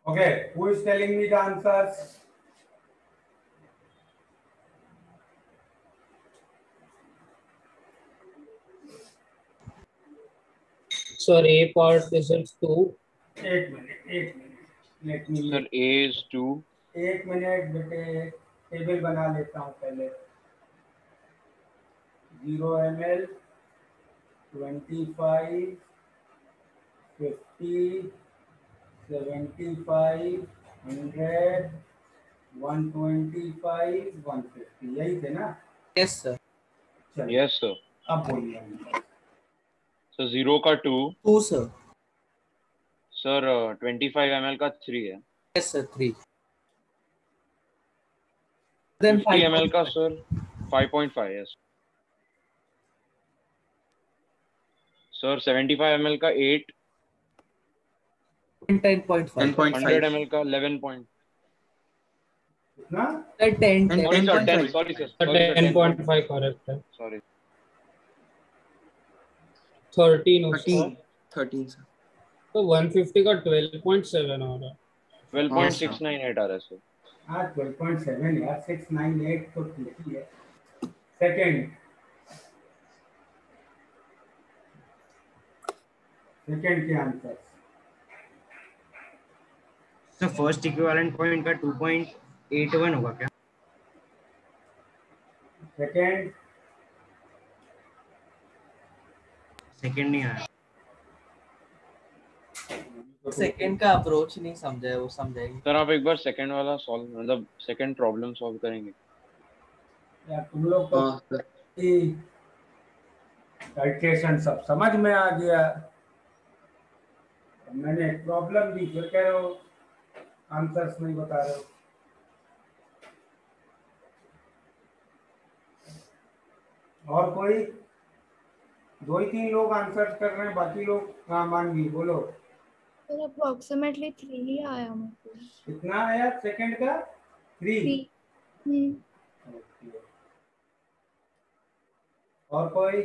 S1: Okay, who is telling me the answers?
S9: Sir, A part is 2.
S1: एक minute let me
S3: Sir, A is 2.
S1: एक मिनट बेटे, टेबल बना लेता हूँ पहले. 0 ml, 25, 50, 75, 100, 125, 150, यही थे ना?
S6: Yes sir.
S1: चलिए,
S3: Yes, sir.
S1: अब बोलिए.
S3: So 0 का 2.
S6: 2 सर.
S3: Sir, 25 ml का 3 है.
S6: Yes sir, 3. Then
S3: 50 ml का sir 5.5. Yes. Sir, 75 ml का 8.
S6: 10.5.
S3: 100 ml का 11.
S1: कितना?
S6: 10.
S3: Sorry, sir, 10. Sorry, sir. Sorry, sir,
S9: 10.5 correct है.
S3: Sorry.
S9: 13 उसका.
S11: 13 सर.
S9: तो 150 का 12.7 आ रहा है.
S3: 12.698 आ रहा है sir.
S1: हाँ 12.7 यार, 698 तो ठीक ही है. सेकंड के answer.
S12: Sir first equivalent point का 2.81 होगा क्या? सेकंड नहीं आया.
S6: सेकंड का अप्रोच नहीं समझा है, वो समझाएंगे.
S3: सर आप एक बार सेकंड वाला सॉल्व, मतलब सेकंड प्रॉब्लम सॉल्व करेंगे.
S1: यार तुम लोग को टाइट्रेशन सब समझ में आ गया. मैंने प्रॉब्लम दी, फिर कह रहे हो आंसर्स नहीं बता रहे हो. और कोई? 2 ही 3 लोग आंसर कर रहे हैं, बाकी लोग. हाँ मानवी बोलो.
S13: अप्रोक्सीमेटली 3 ही आया मुझे.
S1: कितना आया सेकंड का? 3. और कोई?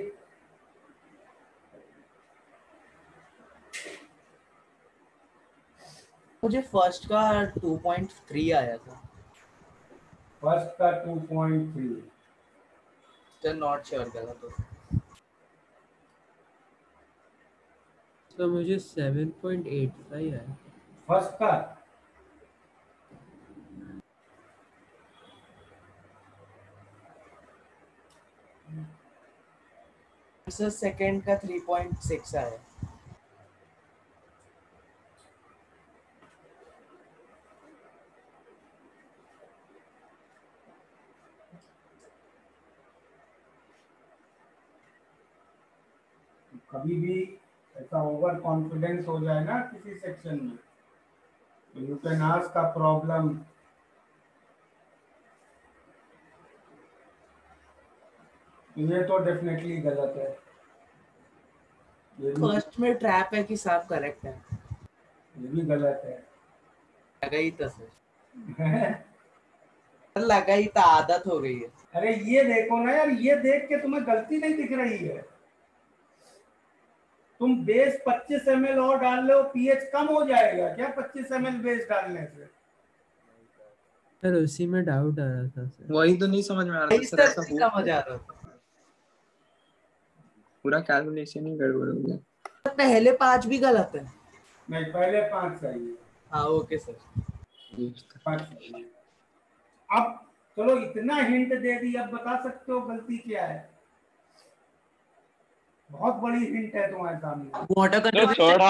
S6: मुझे फर्स्ट का 2.3 आया था.
S1: फर्स्ट का 2.3.
S6: तो नॉट श्योर क्या था तो.
S14: तो मुझे 7.85 आया.
S1: फर्स्ट का
S6: सर सेकंड का 3.6 आया.
S1: कभी भी ऐसा ओवर कॉन्फिडेंस हो जाए ना किसी सेक्शन में, तो you can ask a problem. ये तो डेफिनेटली गलत है.
S6: फर्स्ट में ट्रैप है कि सब करेक्ट है.
S1: ये भी गलत है.
S6: लगा ही था सर. लगा ही था, आदत हो गई है.
S1: अरे ये देखो ना यार, ये देख के तुम्हें गलती नहीं दिख रही है. तुम बेस 25 ml और डाल लो, पीएच कम हो जाएगा क्या 25 ml बेस डालने से?
S14: सर उसी में डाउट आ रहा था सर.
S11: वही तो नहीं समझ में आ रहा था सर. ऐसा
S6: समझ आ रहा था.
S11: पूरा कैलकुलेशन ही गड़बड़ हो गया.
S6: पहले 5 भी गलत है.
S1: नहीं, पहले 5 सही है.
S6: हाँ ओके सर.
S1: 5 सही है. अब चलो इतना हिंट दे दी, अब बता सकते हो गलती क्या है? बहुत बड़ी हिंट है तुम्हारे सामने.
S3: तो थर्ड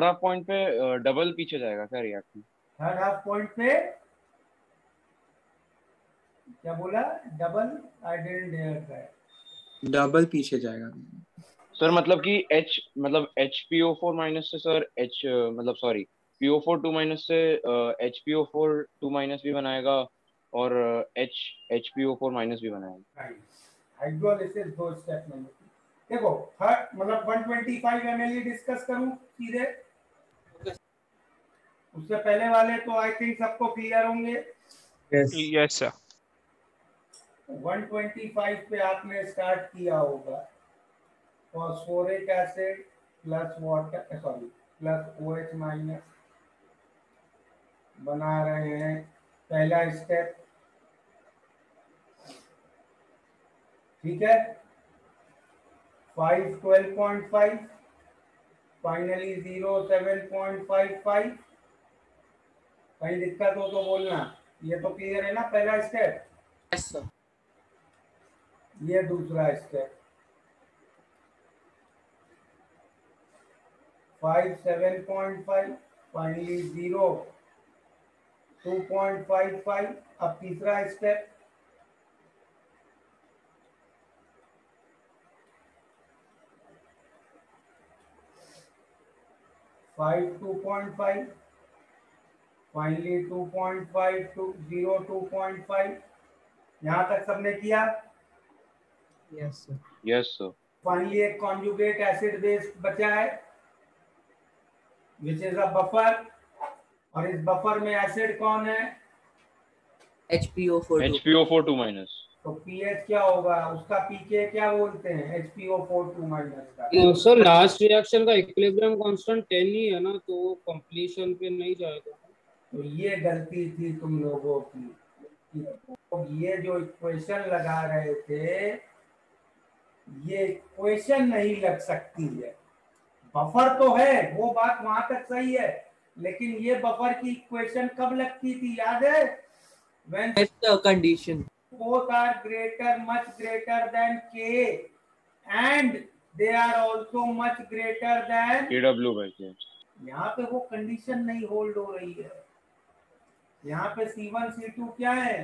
S3: हाफ पॉइंट पे डबल पीछे जाएगा क्या रिएक्शन?
S1: थर्ड हाफ पॉइंट पे क्या बोला? Double? I didn't here that.
S11: Double पीछे जाएगा
S3: सर मतलब कि H मतलब HPO4 माइनस से सर H मतलब सॉरी PO4 2 माइनस से HPO4 2 माइनस भी बनाएगा और HPO4 माइनस भी बनाएगा.
S1: हाइड्रोलिसिस 2 स्टेप में. देखो थर्ड मतलब 125 ml डिस्कस करूं सीधे. उससे पहले वाले तो आई थिंक सबको क्लियर होंगे.
S2: Yes sir.
S1: 125 पे आपने स्टार्ट किया होगा. Phosphoric acid plus water, sorry plus OH minus, बना रहे हैं पहला स्टेप, ठीक है। 5 12.5, फाइनली 0 7.55। कहीं दिक्कत हो तो बोलना। ये तो क्लियर है ना पहला स्टेप?
S6: Yes sir.
S1: ये दूसरा स्टेप 5 7.5, फाइनली 0 2.55। अब तीसरा स्टेप 5 2.5, फाइनली 2.5 to 0 2.5। यहाँ तक सबने किया?
S14: Yes sir.
S3: Yes sir.
S1: Finally एक कॉन्जुगेट एसिड बेस बचा है विच इज अ बफर, और इस बफर में एसिड कौन है?
S6: HPO4
S3: 2 minus.
S1: तो पीएच क्या होगा उसका? पीके क्या बोलते हैं HPO4 माइनस का?
S9: सर लास्ट रिएक्शन का इक्विलिब्रियम कांस्टेंट 10 ही है ना, तो वो कंप्लीशन पे नहीं जाएगा।
S1: तो ये गलती थी तुम लोगों की, तो ये जो इक्वेशन लगा रहे थे ये इक्वेशन नहीं लग सकती है। बफर तो है, वो बात वहां तक सही है, लेकिन ये बफर की इक्वेशन कब लगती थी याद है? When
S6: condition
S1: both are greater, much greater than K and they are also much greater than
S3: KW by K।
S1: यहाँ पे वो कंडीशन नहीं होल्ड हो रही है। यहाँ पे C1 C2 क्या है?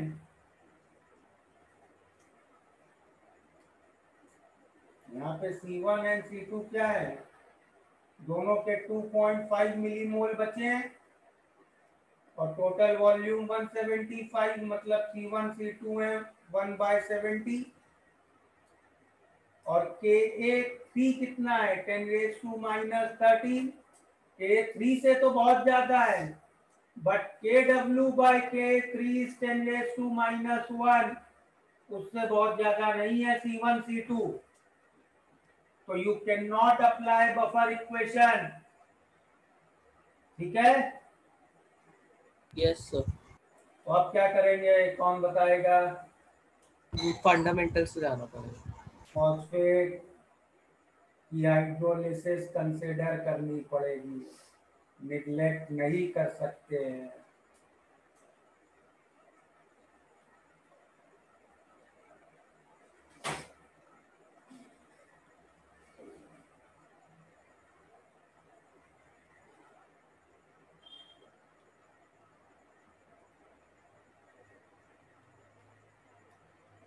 S1: यहाँ पे C1 एंड C2 क्या है? दोनों के 2.5 मिलीमोल बचे हैं और टोटल वॉल्यूम 175, मतलब C1 C2 है 1/70 और Ka3 कितना है? 10⁻⁻13। K3 से तो बहुत ज्यादा है, बट Kw/K3 is 10⁻⁻1, उससे बहुत ज्यादा नहीं है C1 C2। तो you can not apply buffer equation, ठीक है?
S6: Yes sir.
S1: तो अब क्या करेंगे, कौन बताएगा?
S6: फंडामेंटल से जाना पड़ेगा।
S1: फॉस्फेट की हाइड्रोलिसिस कंसिडर करनी पड़ेगी, निगलेक्ट नहीं कर सकते हैं।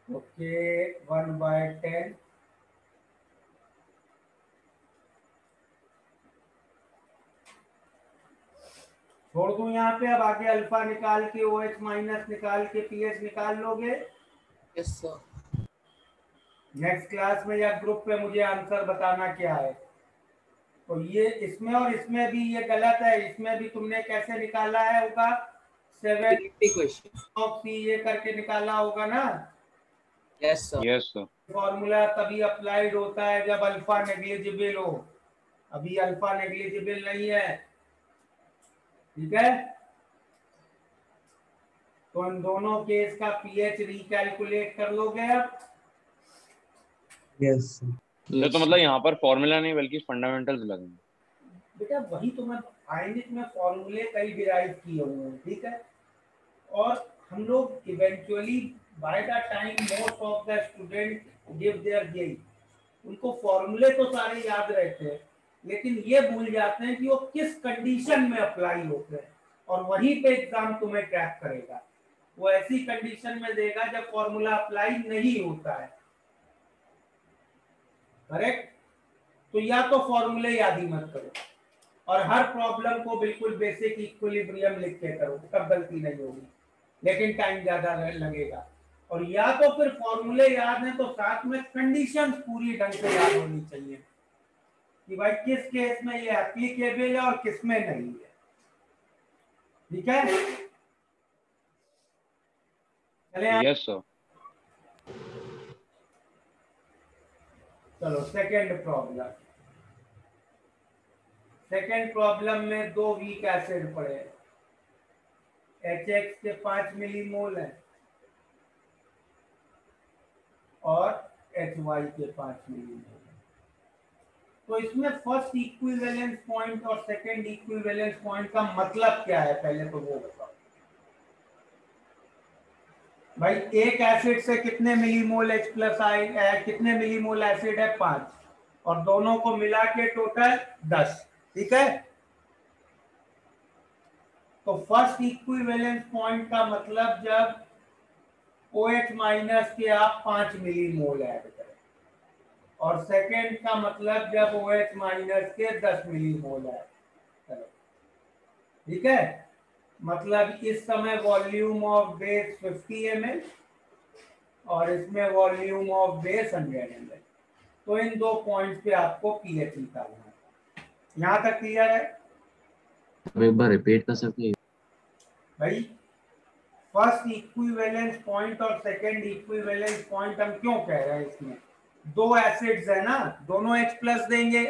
S1: ओके 1/10 छोड़ दूं यहाँ पे। अब आगे अल्फा निकाल के OH माइनस निकाल के पीएच निकाल लोगे?
S6: Yes sir.
S1: नेक्स्ट क्लास में या ग्रुप पे मुझे आंसर बताना क्या है। तो ये इसमें और इसमें भी ये गलत है। इसमें भी तुमने कैसे निकाला है होगा? 7 ऑक्सी ये करके निकाला होगा ना?
S6: Yes sir.
S3: Yes sir.
S1: Formula तभी अप्लाइड होता है जब अल्फा नेग्लिजिबल हो। अभी अल्फा नेग्लिजिबल नहीं है, ठीक है? तो इन दोनों केस का पीएच रिकैलकुलेट कर लोगे अब?
S4: यस
S3: तो मतलब यहाँ पर फॉर्मूला नहीं बल्कि फंडामेंटल्स लगेंगे।
S1: बेटा वही तो मैं आयनिक में फॉर्मूले कई डिराइव किए हुए हैं, ठीक है? और हम लोग eventually by the time most of the student give their JEE, उनको फॉर्मूले तो सारे याद रहते हैं, लेकिन ये भूल जाते हैं कि वो किस कंडीशन में अप्लाई होते हैं, और वहीं पे एग्जाम तुम्हें ट्रैक करेगा। वो ऐसी कंडीशन में देगा जब फॉर्मूला अप्लाई नहीं होता है, करेक्ट? तो या तो फॉर्मूले याद ही मत करो और हर प्रॉब्लम को बिल्कुल बेसिक इक्विलिब्रियम लिख के करो, तब गलती नहीं होगी, लेकिन टाइम ज्यादा लगेगा। और या तो फिर फॉर्मूले याद है तो साथ में कंडीशंस पूरी ढंग से याद होनी चाहिए कि भाई किस केस में ये एप्लीकेबल है और किस में नहीं है, ठीक है? चले
S3: यस सर।
S1: चलो सेकेंड प्रॉब्लम। सेकेंड प्रॉब्लम में 2 वीक एसिड पड़े, HX के 5 मिलीमोल है और HY के 5 मिलीमोल है। तो इसमें फर्स्ट इक्विवेलेंस पॉइंट और सेकंड इक्विवेलेंस पॉइंट का मतलब क्या है, पहले तो वो बताओ भाई। एक एसिड से कितने मिलीमोल H प्लस आई, कितने मिलीमोल एसिड है 5, और दोनों को मिला के टोटल 10, ठीक है। तो फर्स्ट इक्विवेलेंस पॉइंट का मतलब जब OH माइनस के आप 5 मिलीमोल ऐड करें, और सेकेंड का मतलब जब OH माइनस के 10 मिलीमोल ऐड करें, ठीक है। मतलब इस समय वॉल्यूम ऑफ बेस 50 ml और इसमें वॉल्यूम ऑफ बेस 100 ml। तो इन दो पॉइंट्स पे आपको पीएच निकालना है। यहाँ तक क्लियर है?
S7: अब एक बार रिपीट कर सकते हैं
S1: भाई फर्स्ट इक्विवेलेंस पॉइंट और सेकंड इक्विवेलेंस पॉइंट हम क्यों कह रहे हैं? इसमें दो एसिड्स है ना, दोनों H प्लस देंगे।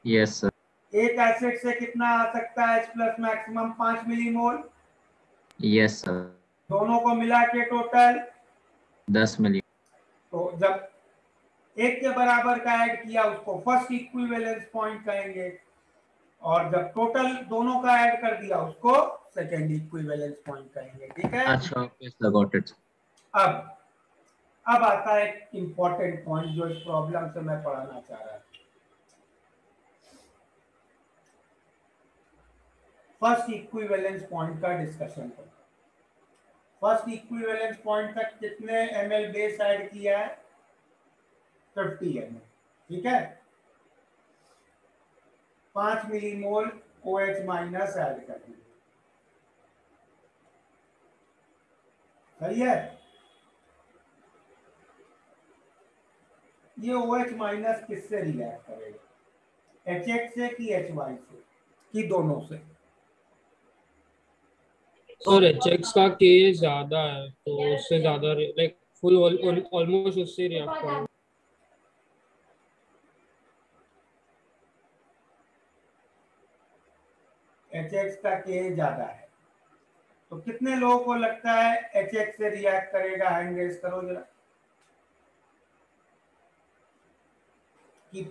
S7: Yes sir.
S1: एक एसिड से कितना आ सकता है H plus? Maximum 5 millimole.
S7: Yes sir.
S1: दोनों को मिला के टोटल
S7: 10 मिली।
S1: तो जब एक के बराबर का ऐड किया उसको फर्स्ट इक्विवेलेंस पॉइंट कहेंगे, और जब टोटल दोनों का ऐड कर दिया उसको सेकेंड इक्विवेलेंस पॉइंट कहेंगे, ठीक है।
S7: अच्छा ओके सर, गॉट इट।
S1: अब आता है एक इंपॉर्टेंट पॉइंट जो इस प्रॉब्लम से मैं पढ़ाना चाह रहा हूं। फर्स्ट इक्विवेलेंस पॉइंट का डिस्कशन करो। फर्स्ट इक्विवेलेंस पॉइंट तक कितने ml बेस ऐड किया है? 50 ml, ठीक है। 5 मिलीमोल OH माइनस ऐड कर दिया, सही है। ये OH माइनस किससे रिएक्ट करेगा? HX से कि HY से कि दोनों से?
S9: सर HX का K ज्यादा है तो उससे ज्यादा लाइक फुल ऑलमोस्ट उससे रिएक्ट करेगा।
S1: HX का K ज्यादा है, तो कितने लोगों को लगता है HX से रिएक्ट करेगा? हैंड रेज करो जरा कि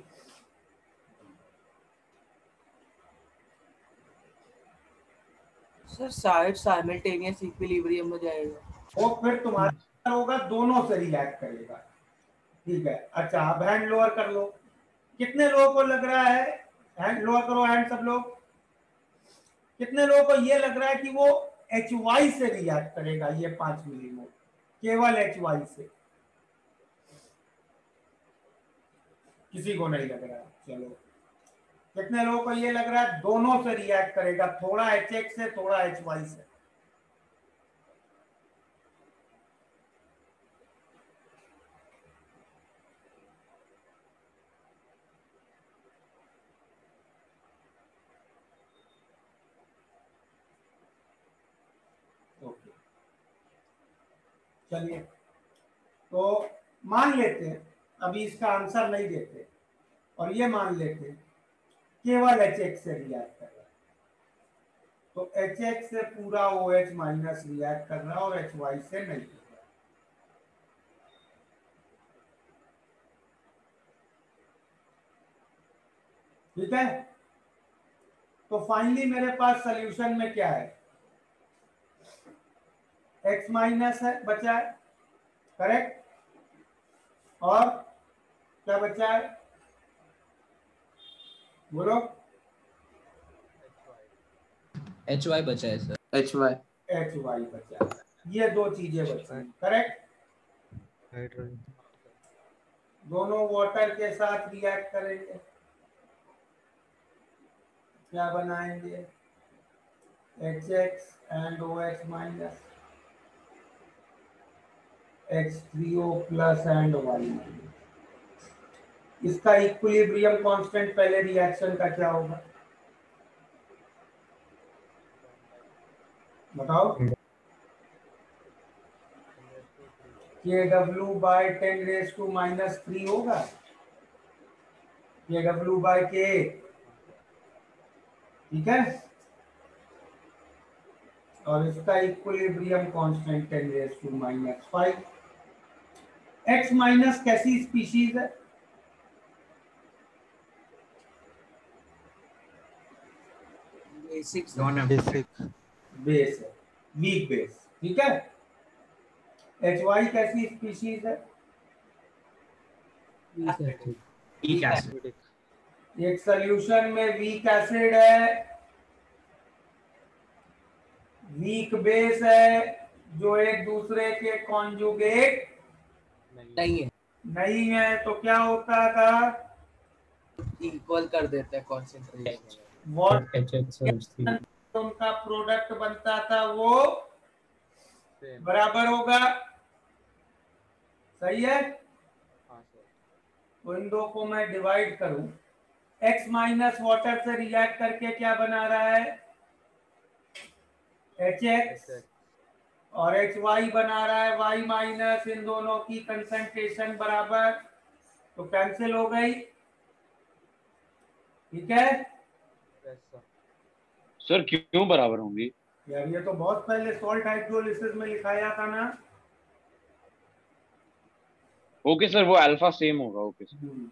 S6: सर शायद साइमल्टेनियस इक्विलिब्रियम में जाएगा।
S1: वो फिर तुम्हारा होगा दोनों से रिएक्ट करेगा, ठीक है। अच्छा अब हैंड लोअर कर लो। कितने लोगों को लग रहा है, हैंड लोअर करो, हैंड सब लोग, कितने लोगों को ये लग रहा है कि वो HY से रिएक्ट करेगा? ये 5 मिलीमोल केवल HY से? किसी को नहीं लग रहा? चलो, कितने लोगों को ये लग रहा है दोनों से रिएक्ट करेगा, थोड़ा HX से थोड़ा HY से? ओके चलिए, तो मान लेते हैं, अभी इसका आंसर नहीं देते, और ये मान लेते हैं केवल HX से रिएक्ट कर रहा है। तो HX से पूरा OH माइनस रिएक्ट कर रहा है और HY से नहीं कर रहा। ठीक है। तो फाइनली मेरे पास सॉल्यूशन में क्या है? X माइनस है बचा है, करेक्ट, और क्या बचा है बोलो?
S6: HY बचा है सर।
S1: HY बचा है, ये दो चीजें बची हैं, करेक्ट। दोनों वाटर के साथ रिएक्ट करेंगे, क्या बनाएंगे? HX and OH minus, H3O plus and Y minus. इसका इक्विलिब्रियम कांस्टेंट पहले रिएक्शन का क्या होगा बताओ? KW बाय 10⁻³ होगा, KW बाय K, ठीक है। और इसका इक्विलिब्रियम कांस्टेंट 10⁻⁻⁵। X माइनस कैसी स्पीशीज है?
S6: बेसिक
S1: बेस है, वीक बेस, ठीक है। HY कैसी स्पीशीज है?
S12: Weak acid.
S1: एक सोल्यूशन में वीक एसिड है, वीक बेस है, जो एक दूसरे के कॉन्जुगेट नहीं है, तो क्या होता था?
S6: इक्वल कर देते हैं कॉन्सेंट्रेशन।
S1: व्हाट उनका प्रोडक्ट बनता था वो बराबर होगा, सही है। तो इन दो को मैं डिवाइड करूं, X माइनस वाटर से रिएक्ट करके क्या बना रहा है? HX, और HY बना रहा है Y माइनस। इन दोनों की कंसंट्रेशन बराबर, तो कैंसिल हो गई, ठीक है।
S3: सर क्यों बराबर होंगी?
S1: यार ये तो बहुत पहले सॉल्ट हाइड्रोलिसिस में लिखाया था ना।
S3: ओके सर, वो अल्फा सेम होगा। Okay sir.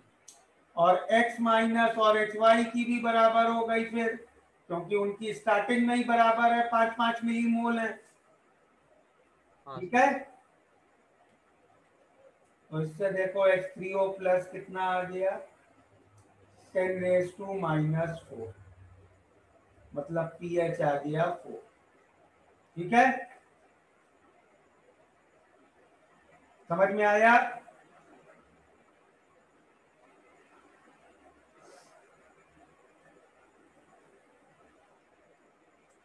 S1: और X माइनस और HY की भी बराबर हो गई फिर, क्योंकि उनकी स्टार्टिंग में ही बराबर है, 5-5 मिलीमोल है, ठीक है। तो इससे देखो H3O प्लस कितना आ गया? 10⁻⁻⁴, मतलब pH आ गया 4, ठीक है। समझ में आया?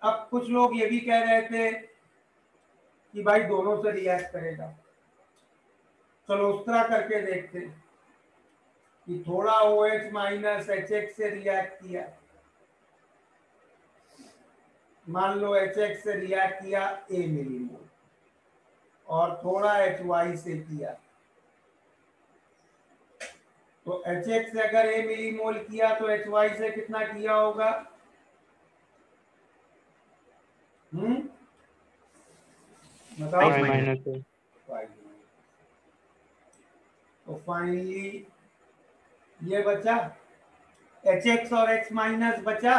S1: अब कुछ लोग ये भी कह रहे थे कि भाई दोनों से रिएक्ट करेगा। चलो उस तरह करके देखते हैं कि थोड़ा OH माइनस HX से रिएक्ट किया, मान लो HX से रिएक्ट किया A मिलीमोल, और थोड़ा HY से किया, तो HX से अगर A मिलीमोल किया तो HY से कितना किया होगा? बताओ।
S2: 5
S1: तो फाइनली ये बचा HX और X माइनस बचा,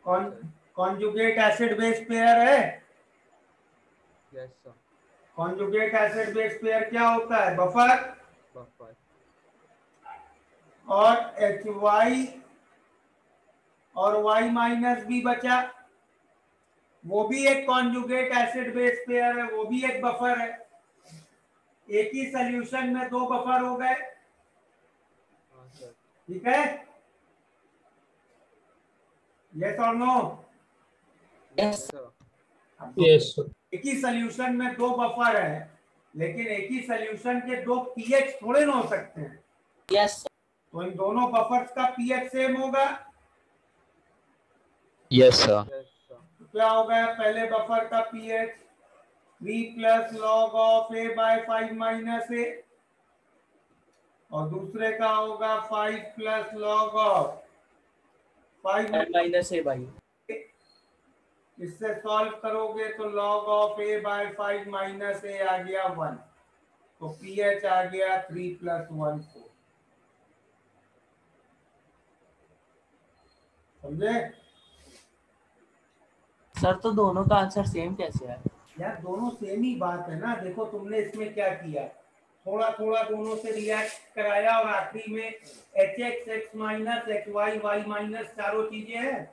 S1: कॉन्जुगेट एसिड बेस पेयर है। कॉन्जुगेट एसिड बेस पेयर क्या होता है? बफर। और HY और Y माइनस भी बचा, वो भी एक कॉन्जुगेट एसिड बेस पेयर है, वो भी एक बफर है। एक ही सॉल्यूशन में दो बफर हो गए, ठीक है। यस और नो?
S6: यस
S9: यस
S1: एक ही सॉल्यूशन में दो बफर है, लेकिन एक ही सॉल्यूशन के दो pH थोड़े ना हो सकते हैं।
S6: यस
S1: तो इन दोनों बफर्स का pH सेम होगा।
S8: Yes sir.
S1: तो क्या हो गया? पहले बफर का pH 3 plus log of A/5 minus A, और दूसरे का होगा 5 plus log of 5
S6: minus A भाई।
S1: इससे सॉल्व करोगे तो log of A/5 minus A आ गया 1, तो pH आ गया 3 + 1 4। समझे?
S6: सर तो दोनों का आंसर सेम कैसे है?
S1: यार दोनों सेम ही बात है ना। देखो तुमने इसमें क्या किया, थोड़ा थोड़ा दोनों से रिएक्ट कराया, और आखिरी में HX X minus HY Y minus चारों चीजें हैं।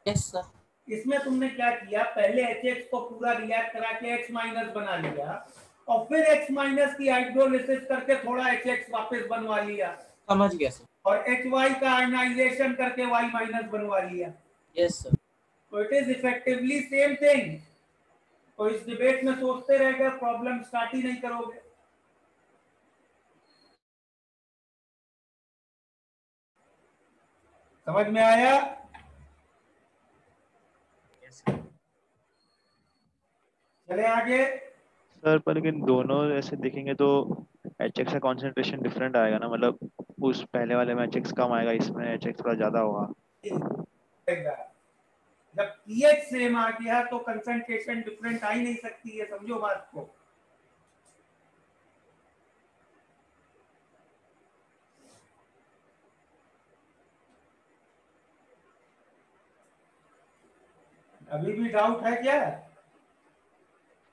S6: Yes sir.
S1: इसमें तुमने क्या किया, पहले HX को पूरा रिएक्ट करा के X माइनस बना लिया, और फिर X माइनस की हाइड्रोलिसिस करके थोड़ा HX वापस बनवा लिया।
S6: समझ गया सर।
S1: और HY का आयनाइजेशन करके Y माइनस बनवा लिया।
S6: Yes sir.
S1: तो it is effectively same thing. तो इस डिबेट में सोचते रह गए, प्रॉब्लम स्टार्ट ही नहीं करोगे। समझ में आया? चले आगे।
S5: सर पर लेकिन दोनों ऐसे देखेंगे तो HX का कॉन्सेंट्रेशन डिफरेंट आएगा ना, मतलब उस पहले वाले में HX कम आएगा, इसमें HX थोड़ा ज्यादा होगा।
S1: जब पीएच सेम आ गया तो कंसंट्रेशन डिफरेंट आ ही नहीं सकती है, समझो बात को। अभी भी डाउट है क्या?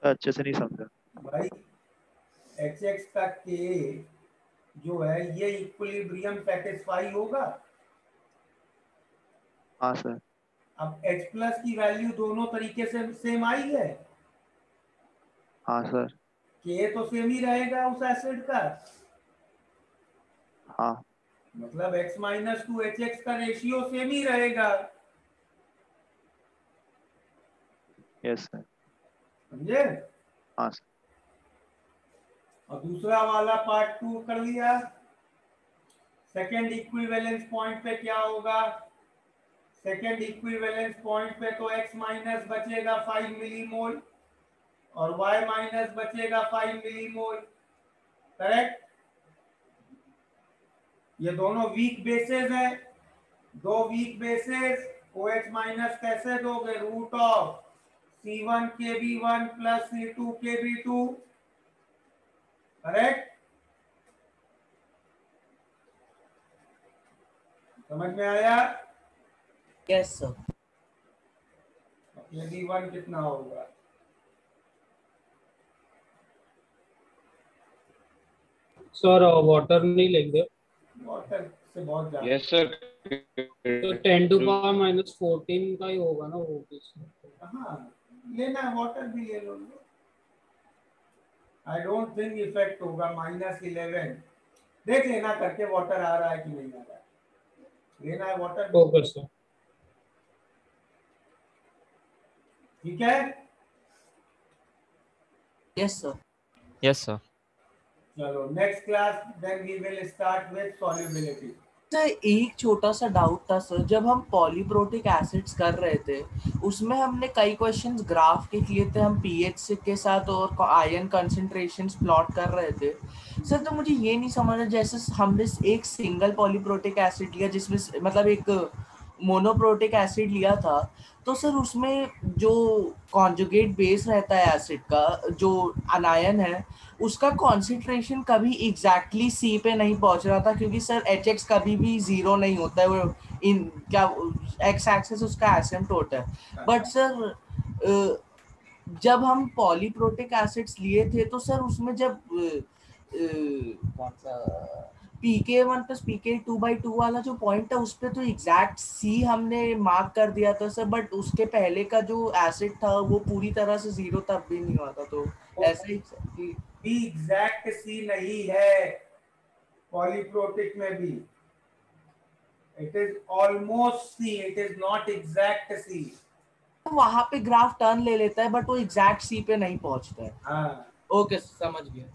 S5: अच्छे से नहीं समझा
S1: भाई Hx का k जो है ये इक्विलिब्रियम सेटिस्फाई होगा।
S5: हाँ सर।
S1: अब H प्लस की वैल्यू दोनों तरीके से सेम आई है।
S5: हाँ सर।
S1: k तो सेम ही रहेगा उस एसिड का।
S5: हाँ
S1: मतलब x माइनस टू Hx का रेशियो सेम ही रहेगा।
S5: Yes sir.
S1: समझे?
S5: हाँ सर।
S1: और दूसरा वाला पार्ट 2 कर लिया। सेकेंड इक्विवेलेंस पॉइंट पे क्या होगा? सेकेंड इक्विवेलेंस पॉइंट पे तो x माइनस बचेगा 5 मिलीमोल और y माइनस बचेगा 5 मिलीमोल। करेक्ट? ये दोनों वीक बेसेस हैं। दो वीक बेसेस OH माइनस कैसे दोगे? Root of C1 KB1 plus C2 KB2। Correct? समझ में आया?
S6: Yes sir.
S1: KB1 कितना होगा?
S9: सर वाटर नहीं लेंगे।
S1: वाटर से बहुत ज्यादा।
S3: Yes sir.
S9: तो 10 टू पावर माइनस 14 का ही होगा ना वो भी।
S1: हाँ लेना है, वाटर भी ले लो। आई डोंट थिंक इफेक्ट होगा -11। देख लेना करके वाटर आ रहा है कि नहीं आ रहा है। लेना है वाटर।
S9: Okay sir.
S1: ठीक है?
S6: Yes sir.
S15: Yes sir.
S1: चलो next class then we will start with solubility.
S6: Sir एक छोटा सा डाउट था सर, जब हम पॉलीप्रोटिक एसिड्स कर रहे थे उसमें हमने कई क्वेश्चंस ग्राफ के किए थे, हम पीएच के साथ और आयन कंसंट्रेशंस प्लॉट कर रहे थे सर। तो मुझे ये नहीं समझ, जैसे हमने एक सिंगल पॉलीप्रोटिक एसिड लिया जिसमें मतलब एक मोनोप्रोटिक एसिड लिया था, तो सर उसमें जो कॉन्जुगेट बेस रहता है एसिड का, जो अनायन है उसका कॉन्सेंट्रेशन कभी एग्जैक्टली सी पे नहीं पहुंच रहा था, क्योंकि सर Hx कभी भी जीरो नहीं होता है, वो इन क्या एक्स एक्सिस उसका एसिम्प्टोट है। बट सर जब हम पॉलीप्रोटिक एसिड्स लिए थे तो सर उसमें जब कौन सा PK1 प्लस PK2/2 वाला जो पॉइंट है उस पर तो एग्जैक्ट सी हमने मार्क कर दिया था सर, बट उसके पहले का जो एसिड था वो पूरी तरह से जीरो तब भी नहीं हुआ था। तो ऐसे ही
S1: एग्जैक्ट सी नहीं है पॉलीप्रोटिक में भी। It is almost C, it is not exact C.
S6: वहां पे ग्राफ टर्न ले लेता है बट वो एग्जैक्ट सी पे नहीं पहुंचता है।
S1: हाँ
S6: ओके समझ गया।